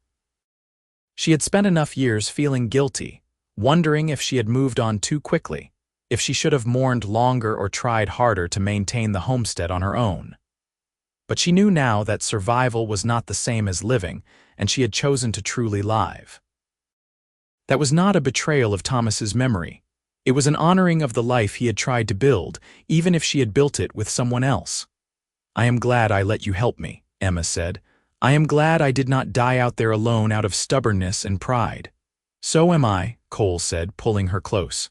She had spent enough years feeling guilty, wondering if she had moved on too quickly, if she should have mourned longer or tried harder to maintain the homestead on her own. But she knew now that survival was not the same as living, and she had chosen to truly live. That was not a betrayal of Thomas's memory. It was an honoring of the life he had tried to build, even if she had built it with someone else. "I am glad I let you help me," Emma said. "I am glad I did not die out there alone out of stubbornness and pride." "So am I," Cole said, pulling her close.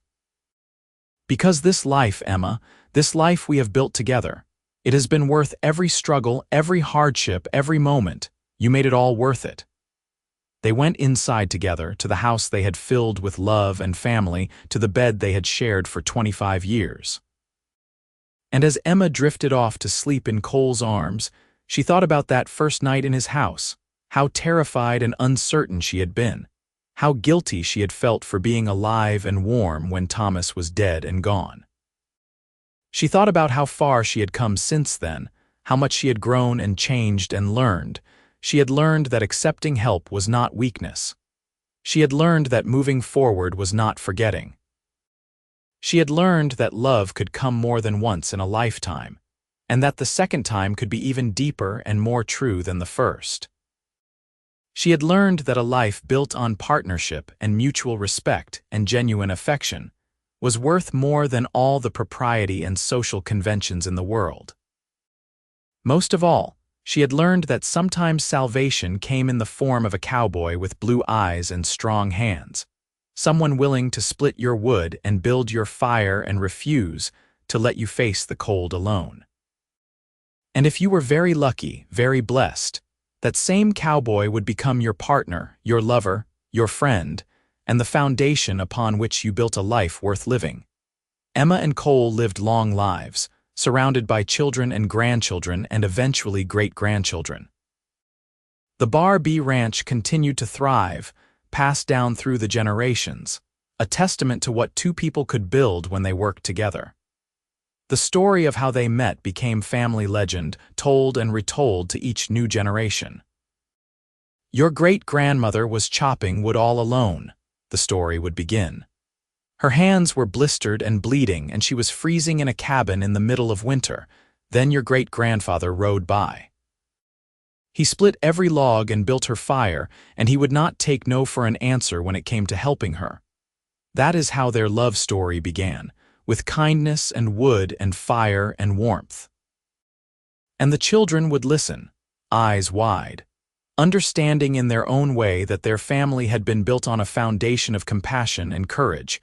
"Because this life, Emma, this life we have built together, it has been worth every struggle, every hardship, every moment. You made it all worth it." They went inside together, to the house they had filled with love and family, to the bed they had shared for 25 years. And as Emma drifted off to sleep in Cole's arms, she thought about that first night in his house, how terrified and uncertain she had been, how guilty she had felt for being alive and warm when Thomas was dead and gone. She thought about how far she had come since then, how much she had grown and changed and learned. She had learned that accepting help was not weakness. She had learned that moving forward was not forgetting. She had learned that love could come more than once in a lifetime, and that the second time could be even deeper and more true than the first. She had learned that a life built on partnership and mutual respect and genuine affection was worth more than all the propriety and social conventions in the world. Most of all, she had learned that sometimes salvation came in the form of a cowboy with blue eyes and strong hands, someone willing to split your wood and build your fire and refuse to let you face the cold alone. And if you were very lucky, very blessed, that same cowboy would become your partner, your lover, your friend, and the foundation upon which you built a life worth living. Emma and Cole lived long lives, surrounded by children and grandchildren and eventually great-grandchildren. The Bar B Ranch continued to thrive, passed down through the generations, a testament to what two people could build when they worked together. The story of how they met became family legend, told and retold to each new generation. "Your great-grandmother was chopping wood all alone," the story would begin. "Her hands were blistered and bleeding, and she was freezing in a cabin in the middle of winter. Then your great-grandfather rode by. He split every log and built her fire, and he would not take no for an answer when it came to helping her." That is how their love story began, with kindness and wood and fire and warmth. And the children would listen, eyes wide, understanding in their own way that their family had been built on a foundation of compassion and courage,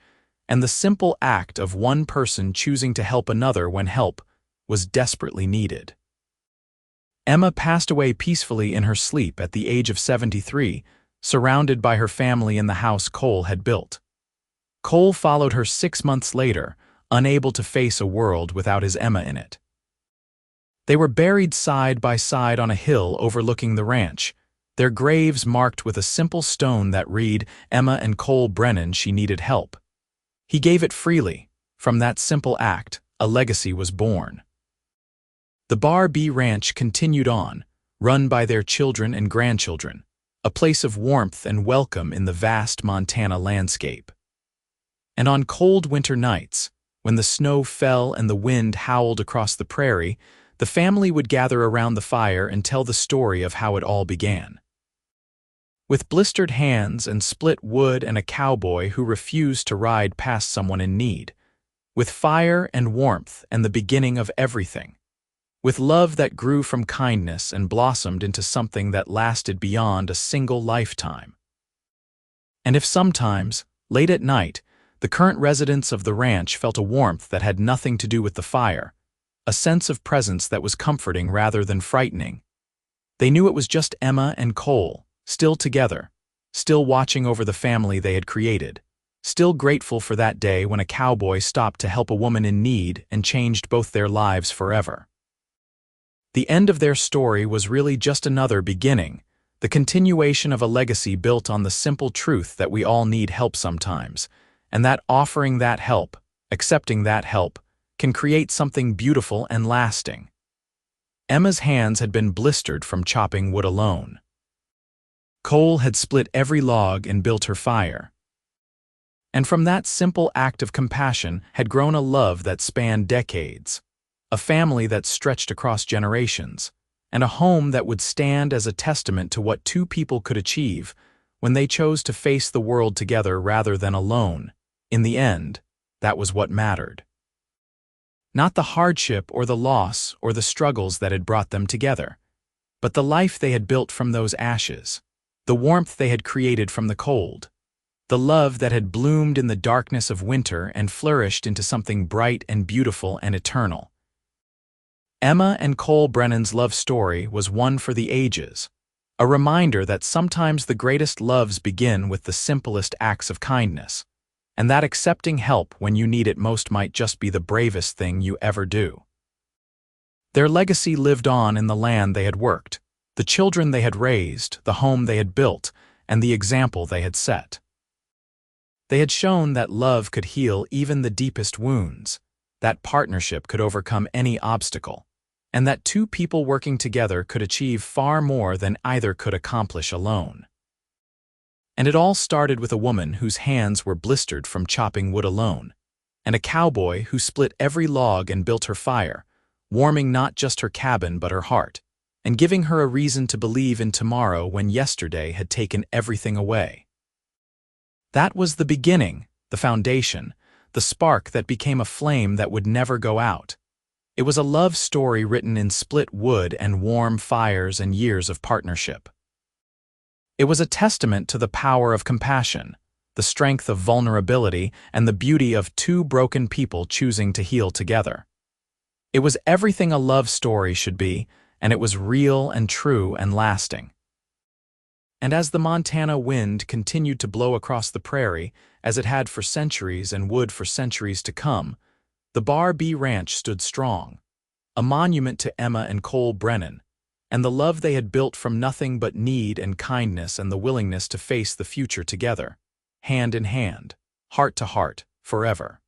and the simple act of one person choosing to help another when help was desperately needed. Emma passed away peacefully in her sleep at the age of 73, surrounded by her family in the house Cole had built. Cole followed her 6 months later, unable to face a world without his Emma in it. They were buried side by side on a hill overlooking the ranch, their graves marked with a simple stone that read, "Emma and Cole Brennan, she needed help." He gave it freely. From that simple act, a legacy was born. The Bar B Ranch continued on, run by their children and grandchildren, a place of warmth and welcome in the vast Montana landscape. And on cold winter nights, when the snow fell and the wind howled across the prairie, the family would gather around the fire and tell the story of how it all began. With blistered hands and split wood and a cowboy who refused to ride past someone in need. With fire and warmth and the beginning of everything. With love that grew from kindness and blossomed into something that lasted beyond a single lifetime. And if sometimes, late at night, the current residents of the ranch felt a warmth that had nothing to do with the fire, a sense of presence that was comforting rather than frightening, they knew it was just Emma and Cole, still together, still watching over the family they had created, still grateful for that day when a cowboy stopped to help a woman in need and changed both their lives forever. The end of their story was really just another beginning, the continuation of a legacy built on the simple truth that we all need help sometimes, and that offering that help, accepting that help, can create something beautiful and lasting. Emma's hands had been blistered from chopping wood alone. Cole had split every log and built her fire. And from that simple act of compassion had grown a love that spanned decades, a family that stretched across generations, and a home that would stand as a testament to what two people could achieve when they chose to face the world together rather than alone. In the end, that was what mattered. Not the hardship or the loss or the struggles that had brought them together, but the life they had built from those ashes, the warmth they had created from the cold, the love that had bloomed in the darkness of winter and flourished into something bright and beautiful and eternal. Emma and Cole Brennan's love story was one for the ages, a reminder that sometimes the greatest loves begin with the simplest acts of kindness, and that accepting help when you need it most might just be the bravest thing you ever do. Their legacy lived on in the land they had worked, the children they had raised, the home they had built, and the example they had set. They had shown that love could heal even the deepest wounds, that partnership could overcome any obstacle, and that two people working together could achieve far more than either could accomplish alone. And it all started with a woman whose hands were blistered from chopping wood alone, and a cowboy who split every log and built her fire, warming not just her cabin but her heart, and giving her a reason to believe in tomorrow when yesterday had taken everything away. That was the beginning, the foundation, the spark that became a flame that would never go out. It was a love story written in split wood and warm fires and years of partnership. It was a testament to the power of compassion, the strength of vulnerability, and the beauty of two broken people choosing to heal together. It was everything a love story should be, and it was real and true and lasting. And as the Montana wind continued to blow across the prairie, as it had for centuries and would for centuries to come, the Bar B Ranch stood strong, a monument to Emma and Cole Brennan, and the love they had built from nothing but need and kindness and the willingness to face the future together, hand in hand, heart to heart, forever.